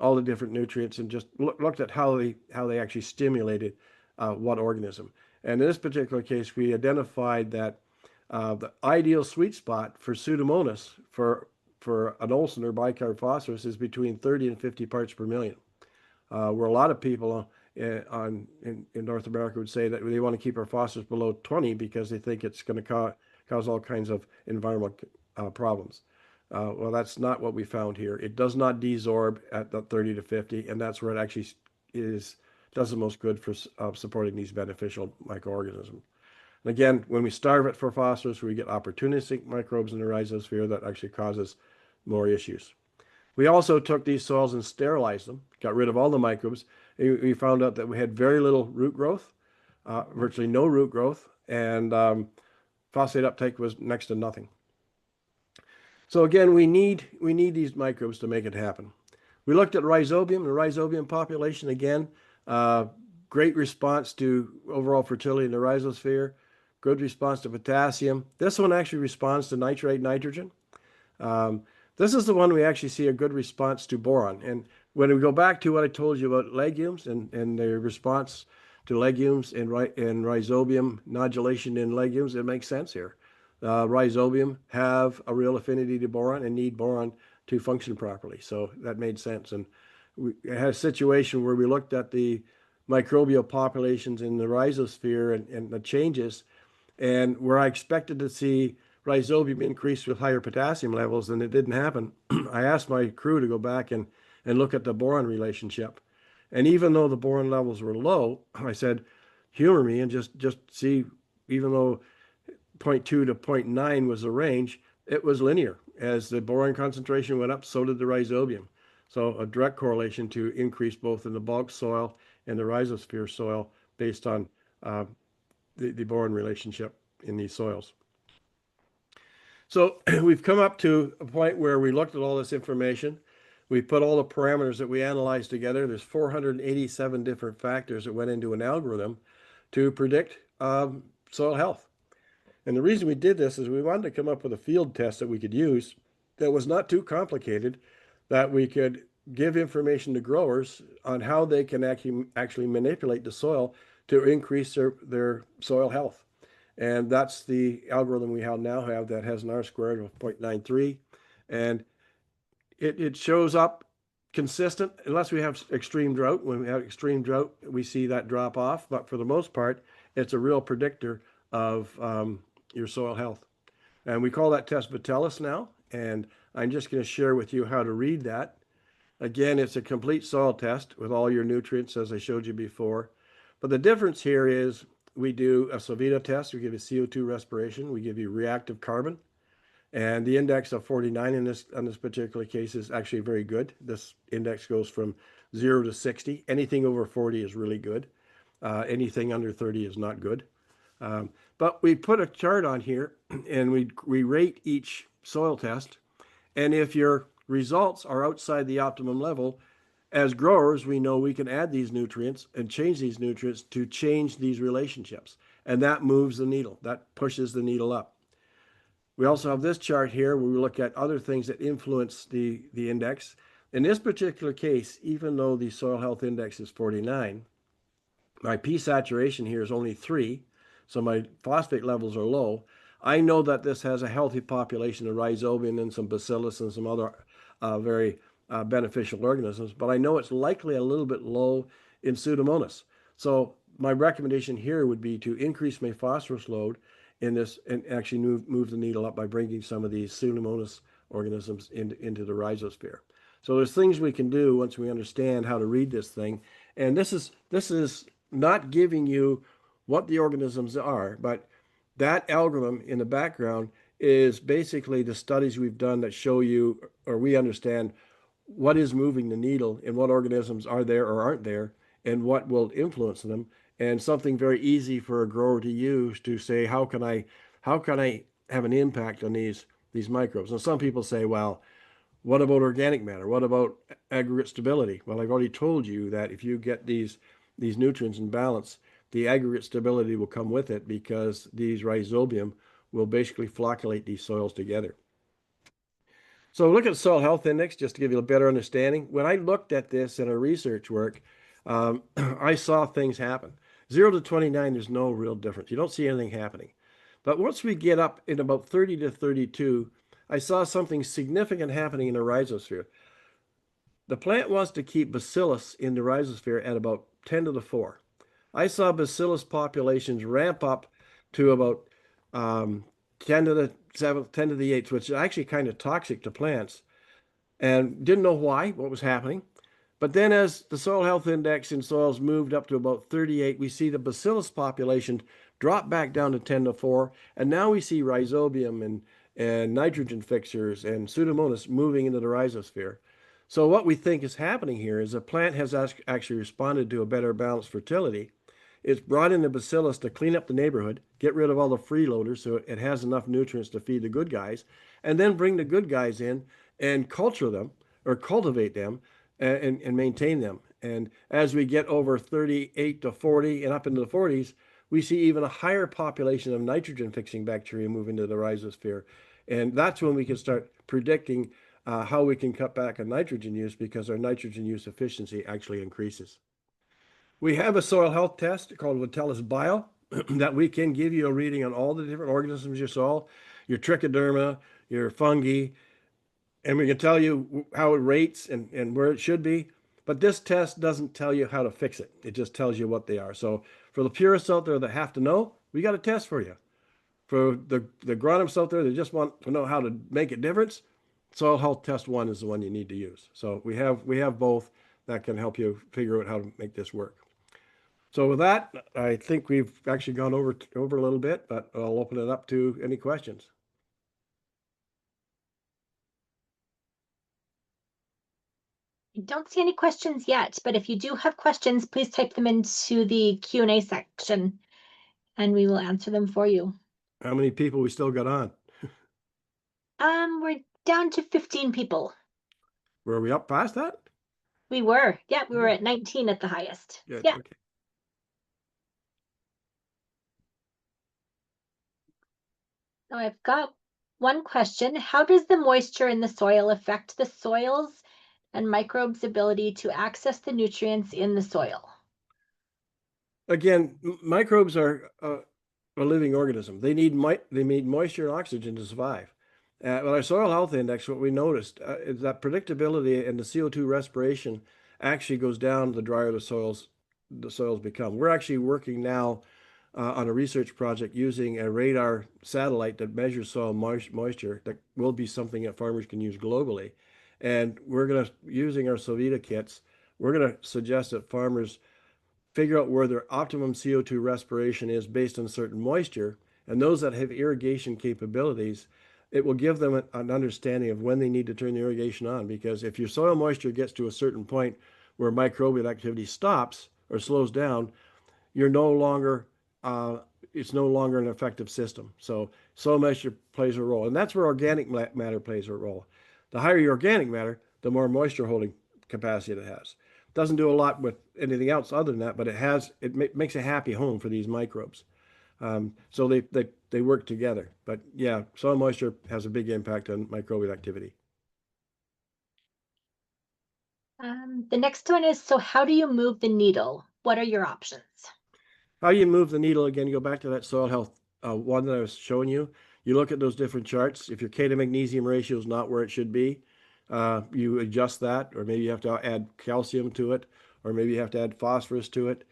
all the different nutrients, and just looked at how they actually stimulated what organism. And in this particular case, we identified that the ideal sweet spot for Pseudomonas for an Olsen or bicarb phosphorus is between 30 and 50 parts per million. Where a lot of people in North America would say that they want to keep our phosphorus below 20 because they think it's going to cause all kinds of environmental problems. Well, that's not what we found here. It does not desorb at the 30 to 50, and that's where it actually does the most good for supporting these beneficial microorganisms. And again, when we starve it for phosphorus, we get opportunistic microbes in the rhizosphere that actually causes more issues. We also took these soils and sterilized them, got rid of all the microbes. And we found out that we had very little root growth, virtually no root growth, and phosphate uptake was next to nothing. So again, we need these microbes to make it happen. We looked at rhizobium, the rhizobium population again, great response to overall fertility in the rhizosphere, good response to potassium. This one actually responds to nitrate, nitrogen. This is the one we actually see a good response to boron. And when we go back to what I told you about legumes and their response to legumes and rhizobium nodulation in legumes, it makes sense here. Rhizobium have a real affinity to boron and need boron to function properly. So that made sense. And we had a situation where we looked at the microbial populations in the rhizosphere and the changes, and where I expected to see rhizobium increase with higher potassium levels, and it didn't happen. I asked my crew to go back and look at the boron relationship. And even though the boron levels were low, I said, humor me and just see, even though 0.2 to 0.9 was the range, it was linear. As the boron concentration went up, so did the rhizobium. So a direct correlation to increase both in the bulk soil and the rhizosphere soil based on uh, the boron relationship in these soils. So we've come up to a point where we looked at all this information. We put all the parameters that we analyzed together. There's 487 different factors that went into an algorithm to predict soil health. And the reason we did this is we wanted to come up with a field test that we could use that was not too complicated, that we could give information to growers on how they can actually manipulate the soil to increase their soil health. And that's the algorithm we now have that has an R squared of 0.93. And it shows up consistent unless we have extreme drought. When we have extreme drought, we see that drop off. But for the most part, it's a real predictor of your soil health. And we call that test Vitellis now. And I'm just going to share with you how to read that. Again, it's a complete soil test with all your nutrients, as I showed you before. But the difference here is we do a Sovita test. We give you CO2 respiration. We give you reactive carbon. And the index of 49 in this particular case is actually very good. This index goes from 0 to 60. Anything over 40 is really good. Anything under 30 is not good. But we put a chart on here and we rate each soil test. And if your results are outside the optimum level, as growers, we know we can add these nutrients and change these nutrients to change these relationships. And that moves the needle. That pushes the needle up. We also have this chart here where we look at other things that influence the index. In this particular case, even though the soil health index is 49, my P saturation here is only 3, so my phosphate levels are low. I know that this has a healthy population of rhizobium and some bacillus and some other very beneficial organisms, but I know it's likely a little bit low in Pseudomonas. So my recommendation here would be to increase my phosphorus load in this and actually move the needle up by bringing some of these Pseudomonas organisms into the rhizosphere. So there's things we can do once we understand how to read this thing. And this is not giving you what the organisms are, but that algorithm in the background is basically the studies we've done that show you, or we understand, what is moving the needle and what organisms are there or aren't there and what will influence them. And something very easy for a grower to use to say, how can I have an impact on these microbes? And some people say, well, what about organic matter? What about aggregate stability? Well, I've already told you that if you get these nutrients in balance, the aggregate stability will come with it because these rhizobium will basically flocculate these soils together. So look at the soil health index just to give you a better understanding. When I looked at this in our research work, I saw things happen. 0 to 29, there's no real difference. You don't see anything happening. But once we get up in about 30 to 32, I saw something significant happening in the rhizosphere. The plant wants to keep bacillus in the rhizosphere at about 10 to the 4. I saw bacillus populations ramp up to about 10 to the 7th, 10 to the 8th, which is actually kind of toxic to plants, and didn't know why, what was happening. But then as the soil health index in soils moved up to about 38, we see the bacillus population drop back down to 10 to 4, and now we see rhizobium and nitrogen fixers and Pseudomonas moving into the rhizosphere. So what we think is happening here is the plant has actually responded to a better balanced fertility. It's brought in the bacillus to clean up the neighborhood, get rid of all the freeloaders so it has enough nutrients to feed the good guys, and then bring the good guys in and culture them or cultivate them and maintain them. And as we get over 38 to 40 and up into the 40s, we see even a higher population of nitrogen fixing bacteria move into the rhizosphere. And that's when we can start predicting how we can cut back on nitrogen use because our nitrogen use efficiency actually increases. We have a soil health test called Vitellis Bio that we can give you a reading on all the different organisms in your soil, your trichoderma, your fungi, and we can tell you how it rates and where it should be. But this test doesn't tell you how to fix it. It just tells you what they are. So for the purists out there that have to know, we got a test for you. For the agronomists out there that just want to know how to make a difference, soil health test 1 is the one you need to use. So we have both that can help you figure out how to make this work. So with that, I think we've actually gone over a little bit, but I'll open it up to any questions. I don't see any questions yet, but if you do have questions, please type them into the Q&A section and we will answer them for you. How many people we still got on? We're down to 15 people. Were we up past that? We were. Yeah, we were Oh, at 19 at the highest. good. Yeah. Okay. So I've got one question. How does the moisture in the soil affect the soil's and microbes' ability to access the nutrients in the soil? Again, microbes are a living organism. They need moisture and oxygen to survive. With our soil health index, what we noticed is that predictability and the CO2 respiration actually goes down the drier the soils become. We're actually working now on a research project using a radar satellite that measures soil moisture. That will be something that farmers can use globally. And we're going to, using our Sovita kits, we're going to suggest that farmers figure out where their optimum CO2 respiration is based on certain moisture. And those that have irrigation capabilities, it will give them an understanding of when they need to turn the irrigation on. Because if your soil moisture gets to a certain point where microbial activity stops or slows down, you're no longer it's no longer an effective system. So soil moisture plays a role, and that's where organic matter plays a role. The higher your organic matter, the more moisture holding capacity it has. Doesn't do a lot with anything else other than that, but it makes a happy home for these microbes. So they work together. But yeah, soil moisture has a big impact on microbial activity. The next one is, so how do you move the needle? What are your options? How you move the needle again, you go back to that soil health one that I was showing you. You look at those different charts. If your K to magnesium ratio is not where it should be, you adjust that, or maybe you have to add calcium to it, or maybe you have to add phosphorus to it.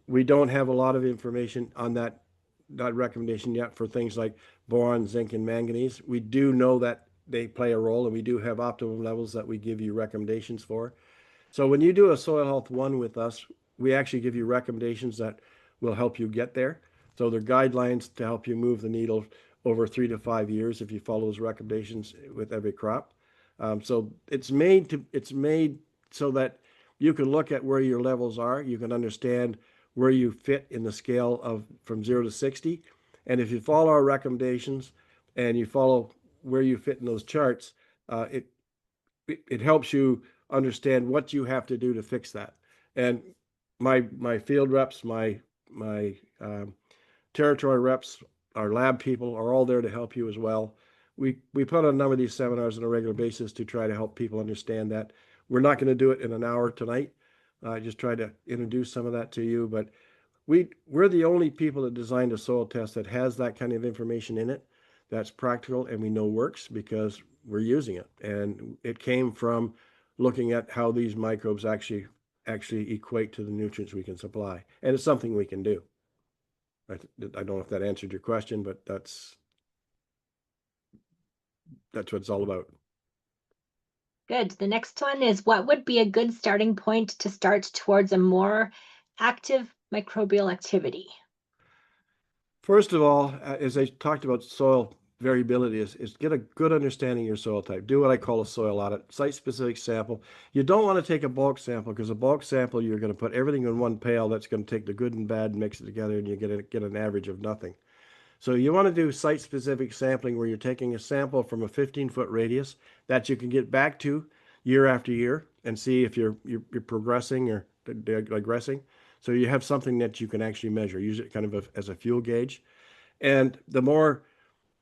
We don't have a lot of information on that recommendation yet for things like boron, zinc, and manganese. We do know that they play a role, and we do have optimum levels that we give you recommendations for. So when you do a soil health one with us, we actually give you recommendations that will help you get there. So they're guidelines to help you move the needle over 3 to 5 years if you follow those recommendations with every crop. So it's made so that you can look at where your levels are. You can understand where you fit in the scale of from 0 to 60. And if you follow our recommendations and you follow where you fit in those charts, it helps you understand what you have to do to fix that. And my field reps, my territory reps, our lab people are all there to help you as well. We put on a number of these seminars on a regular basis to try to help people understand that. We're not going to do it in an hour tonight. I just try to introduce some of that to you, but we're the only people that designed a soil test that has that kind of information in it that's practical and we know works because we're using it. And it came from looking at how these microbes actually equate to the nutrients we can supply. And it's something we can do. I don't know if that answered your question, but that's what it's all about. Good. The next one is, what would be a good starting point to start towards a more active microbial activity? First of all, as I talked about soil variability, is get a good understanding of your soil type. Do what I call a soil audit, site-specific sample. You don't want to take a bulk sample because a bulk sample, you're going to put everything in one pail. That's going to take the good and bad and mix it together, and you get an average of nothing. So you want to do site-specific sampling where you're taking a sample from a 15-foot radius that you can get back to year after year and see if you're progressing or digressing. So you have something that you can actually measure. Use it kind of as a fuel gauge. And the more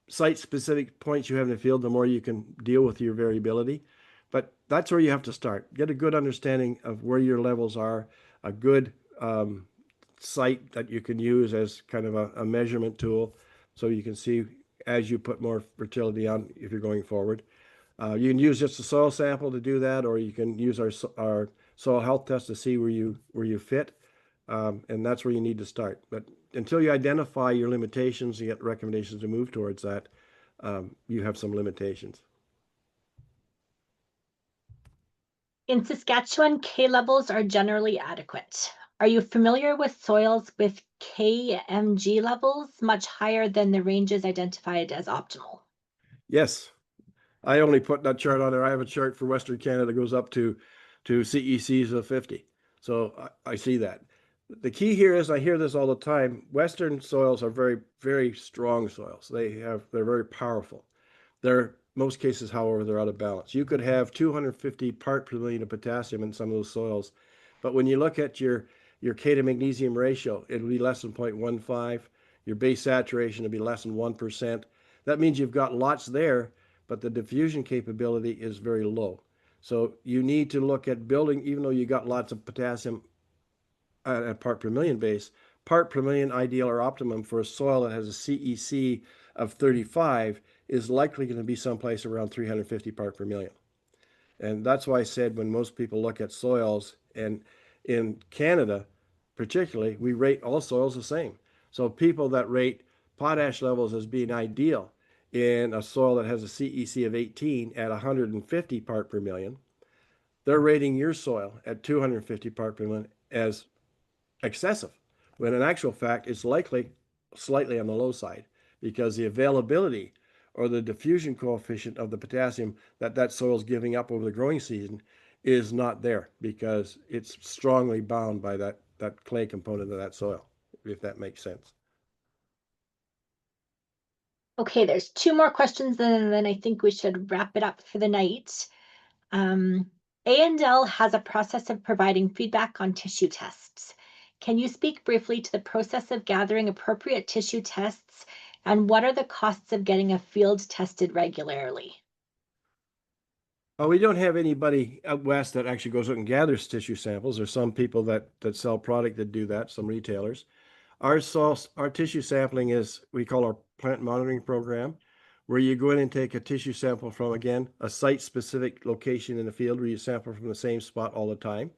site-specific points you have in the field, the more you can deal with your variability. But that's where you have to start. Get a good understanding of where your levels are, a good site that you can use as kind of a measurement tool so you can see as you put more fertility on if you're going forward. You can use just a soil sample to do that, or you can use our soil health test to see where you fit, and that's where you need to start. But until you identify your limitations and get recommendations to move towards that, you have some limitations. In Saskatchewan, K levels are generally adequate. Are you familiar with soils with KMG levels much higher than the ranges identified as optimal? Yes, I only put that chart on there. I have a chart for Western Canada that goes up to CECs of 50. So I see that. The key here is I hear this all the time. Western soils are very, very strong soils. They're very powerful. They're most cases, however, they're out of balance. You could have 250 part per million of potassium in some of those soils, but when you look at your K to magnesium ratio, it'll be less than 0.15. Your base saturation will be less than 1%. That means you've got lots there, but the diffusion capability is very low. So you need to look at building, even though you got lots of potassium at part per million base, part per million ideal or optimum for a soil that has a CEC of 35 is likely going to be someplace around 350 part per million. And that's why I said when most people look at soils, and in Canada particularly, we rate all soils the same. So people that rate potash levels as being ideal in a soil that has a CEC of 18 at 150 part per million, they're rating your soil at 250 part per million as excessive, when in actual fact it's likely slightly on the low side because the availability or the diffusion coefficient of the potassium that soil is giving up over the growing season is not there because it's strongly bound by that clay component of that soil, if that makes sense. Okay, there's two more questions, and then I think we should wrap it up for the night. A&L has a process of providing feedback on tissue tests. Can you speak briefly to the process of gathering appropriate tissue tests, and what are the costs of getting a field tested regularly? Oh, we don't have anybody out west that actually goes out and gathers tissue samples. There's some people that sell product that do that, some retailers. Our tissue sampling is, we call our plant monitoring program, where you go in and take a tissue sample from, again, a site-specific location in the field where you sample from the same spot all the time.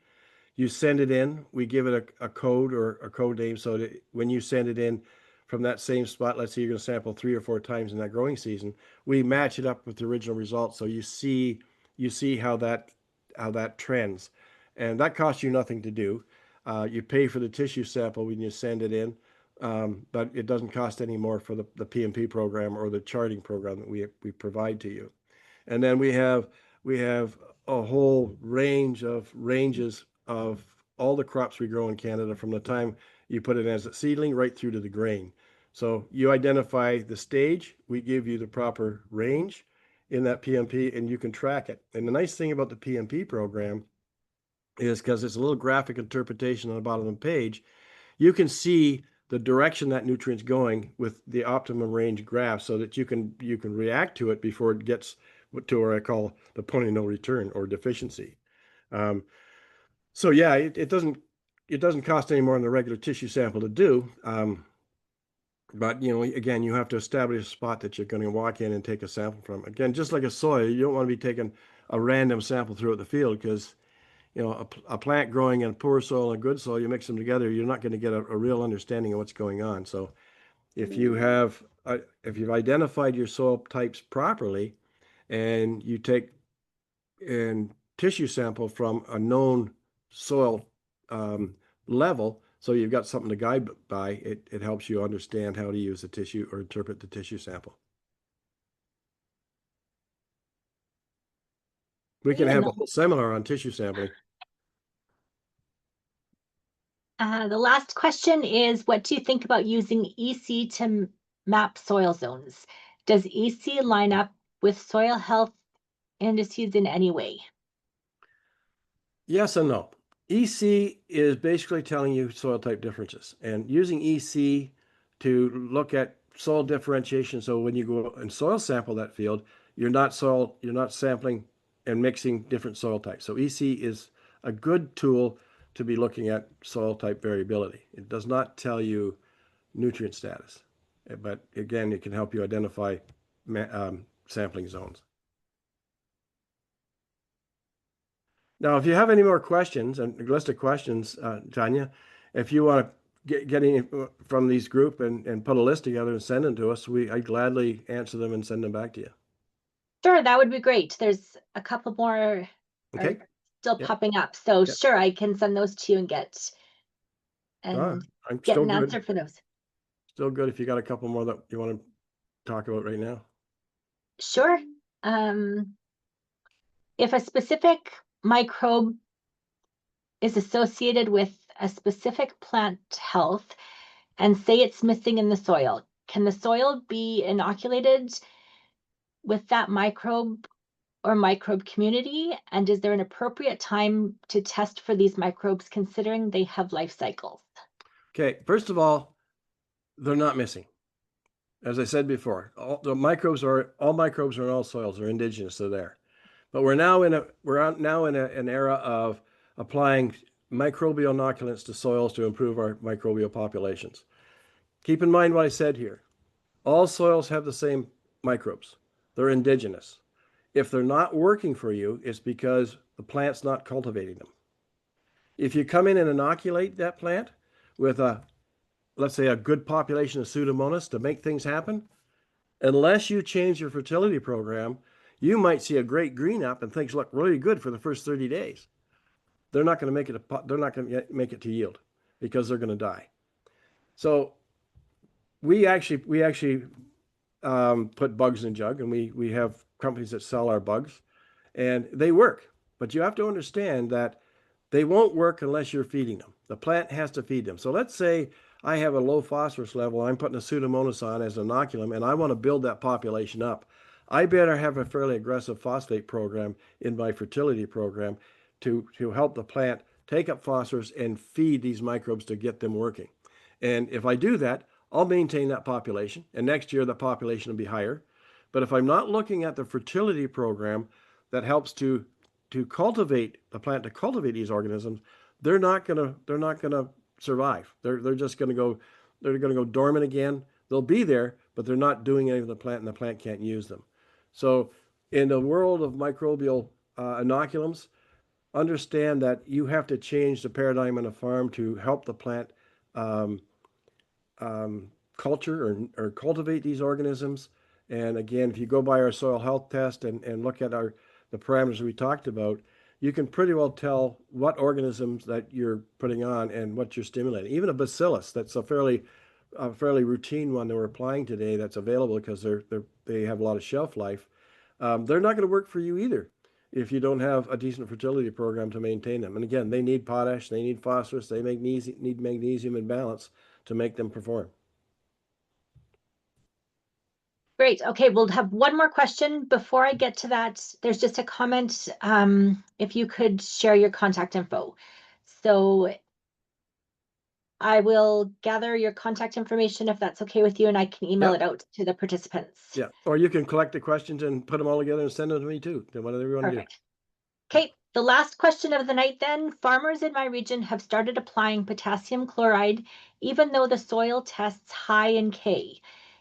You send it in, we give it a code or a code name so that when you send it in from that same spot, let's say you're going to sample 3 or 4 times in that growing season, we match it up with the original results so you see how that trends. And that costs you nothing to do. You pay for the tissue sample when you send it in, but it doesn't cost any more for the PMP program or the charting program that we provide to you. And then we have a whole ranges of all the crops we grow in Canada from the time you put it as a seedling right through to the grain. So you identify the stage, we give you the proper range in that PMP, and you can track it. And the nice thing about the PMP program is because it's a little graphic interpretation on the bottom of the page, you can see the direction that nutrient's going with the optimum range graph so that you can react to it before it gets to where I call the point of no return or deficiency. Um, so yeah, it doesn't cost any more than the regular tissue sample to do. But again, you have to establish a spot that you're going to walk in and take a sample from. Again, just like a soil, you don't want to be taking a random sample throughout the field because a plant growing in a poor soil and a good soil, you mix them together, you're not going to get a real understanding of what's going on. So if you've identified your soil types properly and you take and tissue sample from a known soil level, so you've got something to guide by, it helps you understand how to use the tissue or interpret the tissue sample. We can Okay, and have a whole seminar on tissue sampling. the last question is, what do you think about using EC to map soil zones? Does EC line up with soil health indices in any way? Yes and no. EC is basically telling you soil type differences, and using EC to look at soil differentiation. So when you go and soil sample that field, you're not sampling and mixing different soil types. So EC is a good tool to be looking at soil type variability. It does not tell you nutrient status, but again, it can help you identify sampling zones. Now, if you have any more questions, and a list of questions, Tanya, if you want to get any from these group and put a list together and send them to us, I'd gladly answer them and send them back to you. Sure, that would be great. There's a couple more are Okay? still Yeah. popping up. So Yeah. sure, I can send those to you and get Ah, and I'm get still an good. answer for those. Still good if you got a couple more that you want to talk about right now. Sure. If a specific microbe is associated with a specific plant health and say it's missing in the soil, can the soil be inoculated with that microbe or microbe community? And is there an appropriate time to test for these microbes considering they have life cycles? Okay, first of all, they're not missing. As I said before, all microbes are in all soils. They're indigenous. They're there. But we're now in an era of applying microbial inoculants to soils to improve our microbial populations. Keep in mind what I said here. All soils have the same microbes. They're indigenous. If they're not working for you, it's because the plant's not cultivating them. If you come in and inoculate that plant with let's say, a good population of Pseudomonas to make things happen, unless you change your fertility program, you might see a great green up and things look really good for the first 30 days. They're not going to make it. They're not going to make it to yield because they're going to die. So we actually put bugs in jug, and we have companies that sell our bugs, and they work. But you have to understand that they won't work unless you're feeding them. The plant has to feed them. So let's say I have a low phosphorus level. I'm putting a Pseudomonas on as an inoculum, and I want to build that population up. I better have a fairly aggressive phosphate program in my fertility program to help the plant take up phosphorus and feed these microbes to get them working. And if I do that, I'll maintain that population. And next year, the population will be higher. But if I'm not looking at the fertility program that helps to cultivate the plant to cultivate these organisms, they're not gonna survive. They're just gonna go dormant again. They'll be there, but they're not doing anything to the plant, and the plant can't use them. So, in the world of microbial inoculums, understand that you have to change the paradigm on a farm to help the plant um, culture or cultivate these organisms. And again, if you go by our soil health test and look at the parameters we talked about, you can pretty well tell what organisms that you're putting on and what you're stimulating. Even a bacillus, that's a fairly routine one that we're applying today that's available because they have a lot of shelf life. They're not going to work for you either if you don't have a decent fertility program to maintain them. And again, they need potash, they need phosphorus, they need magnesium in balance to make them perform. Great. Okay, we'll have one more question. Before I get to that, there's just a comment. If you could share your contact info. So I will gather your contact information if that's okay with you, and I can email Yep. it out to the participants. Yeah. Or you can collect the questions and put them all together and send them to me too. Whatever you want to do. Perfect. Okay, the last question of the night then. Farmers in my region have started applying potassium chloride even though the soil tests high in K.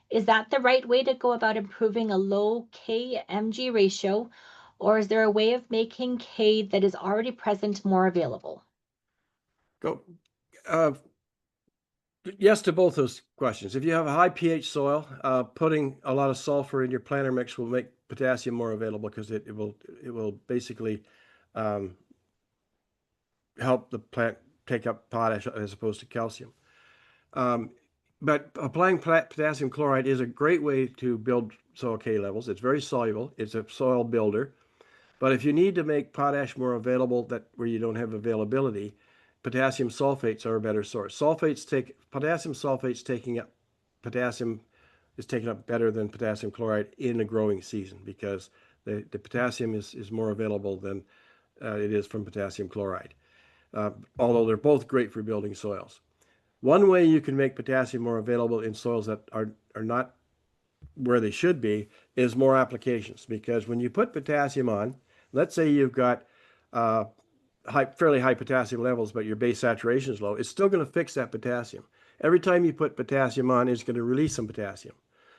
Is that the right way to go about improving a low K-Mg ratio, or is there a way of making K that is already present more available? Go. Yes to both those questions. If you have a high pH soil, putting a lot of sulfur in your planter mix will make potassium more available because it will basically um, help the plant take up potash as opposed to calcium. Um, but applying potassium chloride is a great way to build soil K levels. It's very soluble. It's a soil builder. But if you need to make potash more available where you don't have availability, potassium sulfates are a better source. Potassium sulfates taking up potassium is taken up better than potassium chloride in the growing season because the potassium is more available than it is from potassium chloride. Although they're both great for building soils. One way you can make potassium more available in soils that are not where they should be is more applications. Because when you put potassium on, let's say you've got fairly high potassium levels, but your base saturation is low, it's still going to fix that potassium. Every time you put potassium on, it's going to release some potassium.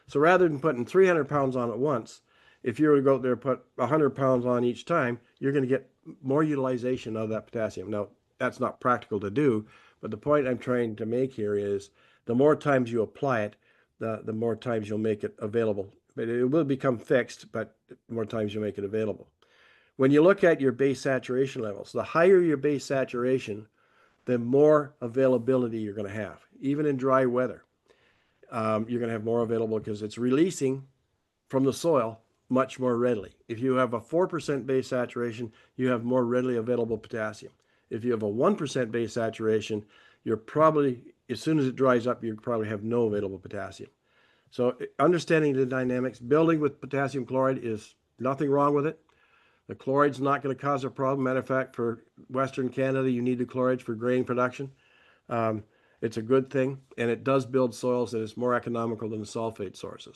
So rather than putting 300 pounds on at once, if you were to go out there and put 100 pounds on each time, you're going to get more utilization of that potassium. Now, that's not practical to do, but the point I'm trying to make here is the more times you apply it, the more times you'll make it available. But it will become fixed, but the more times you make it available. When you look at your base saturation levels, the higher your base saturation, the more availability you're going to have. Even in dry weather, you're going to have more available because it's releasing from the soil much more readily. If you have a 4% base saturation, you have more readily available potassium. If you have a 1% base saturation, you're probably, as soon as it dries up, you probably have no available potassium. So understanding the dynamics, building with potassium chloride is nothing wrong with it. The chloride's not going to cause a problem. Matter of fact, for Western Canada, you need the chlorides for grain production. It's a good thing, and it does build soils that is more economical than the sulfate sources.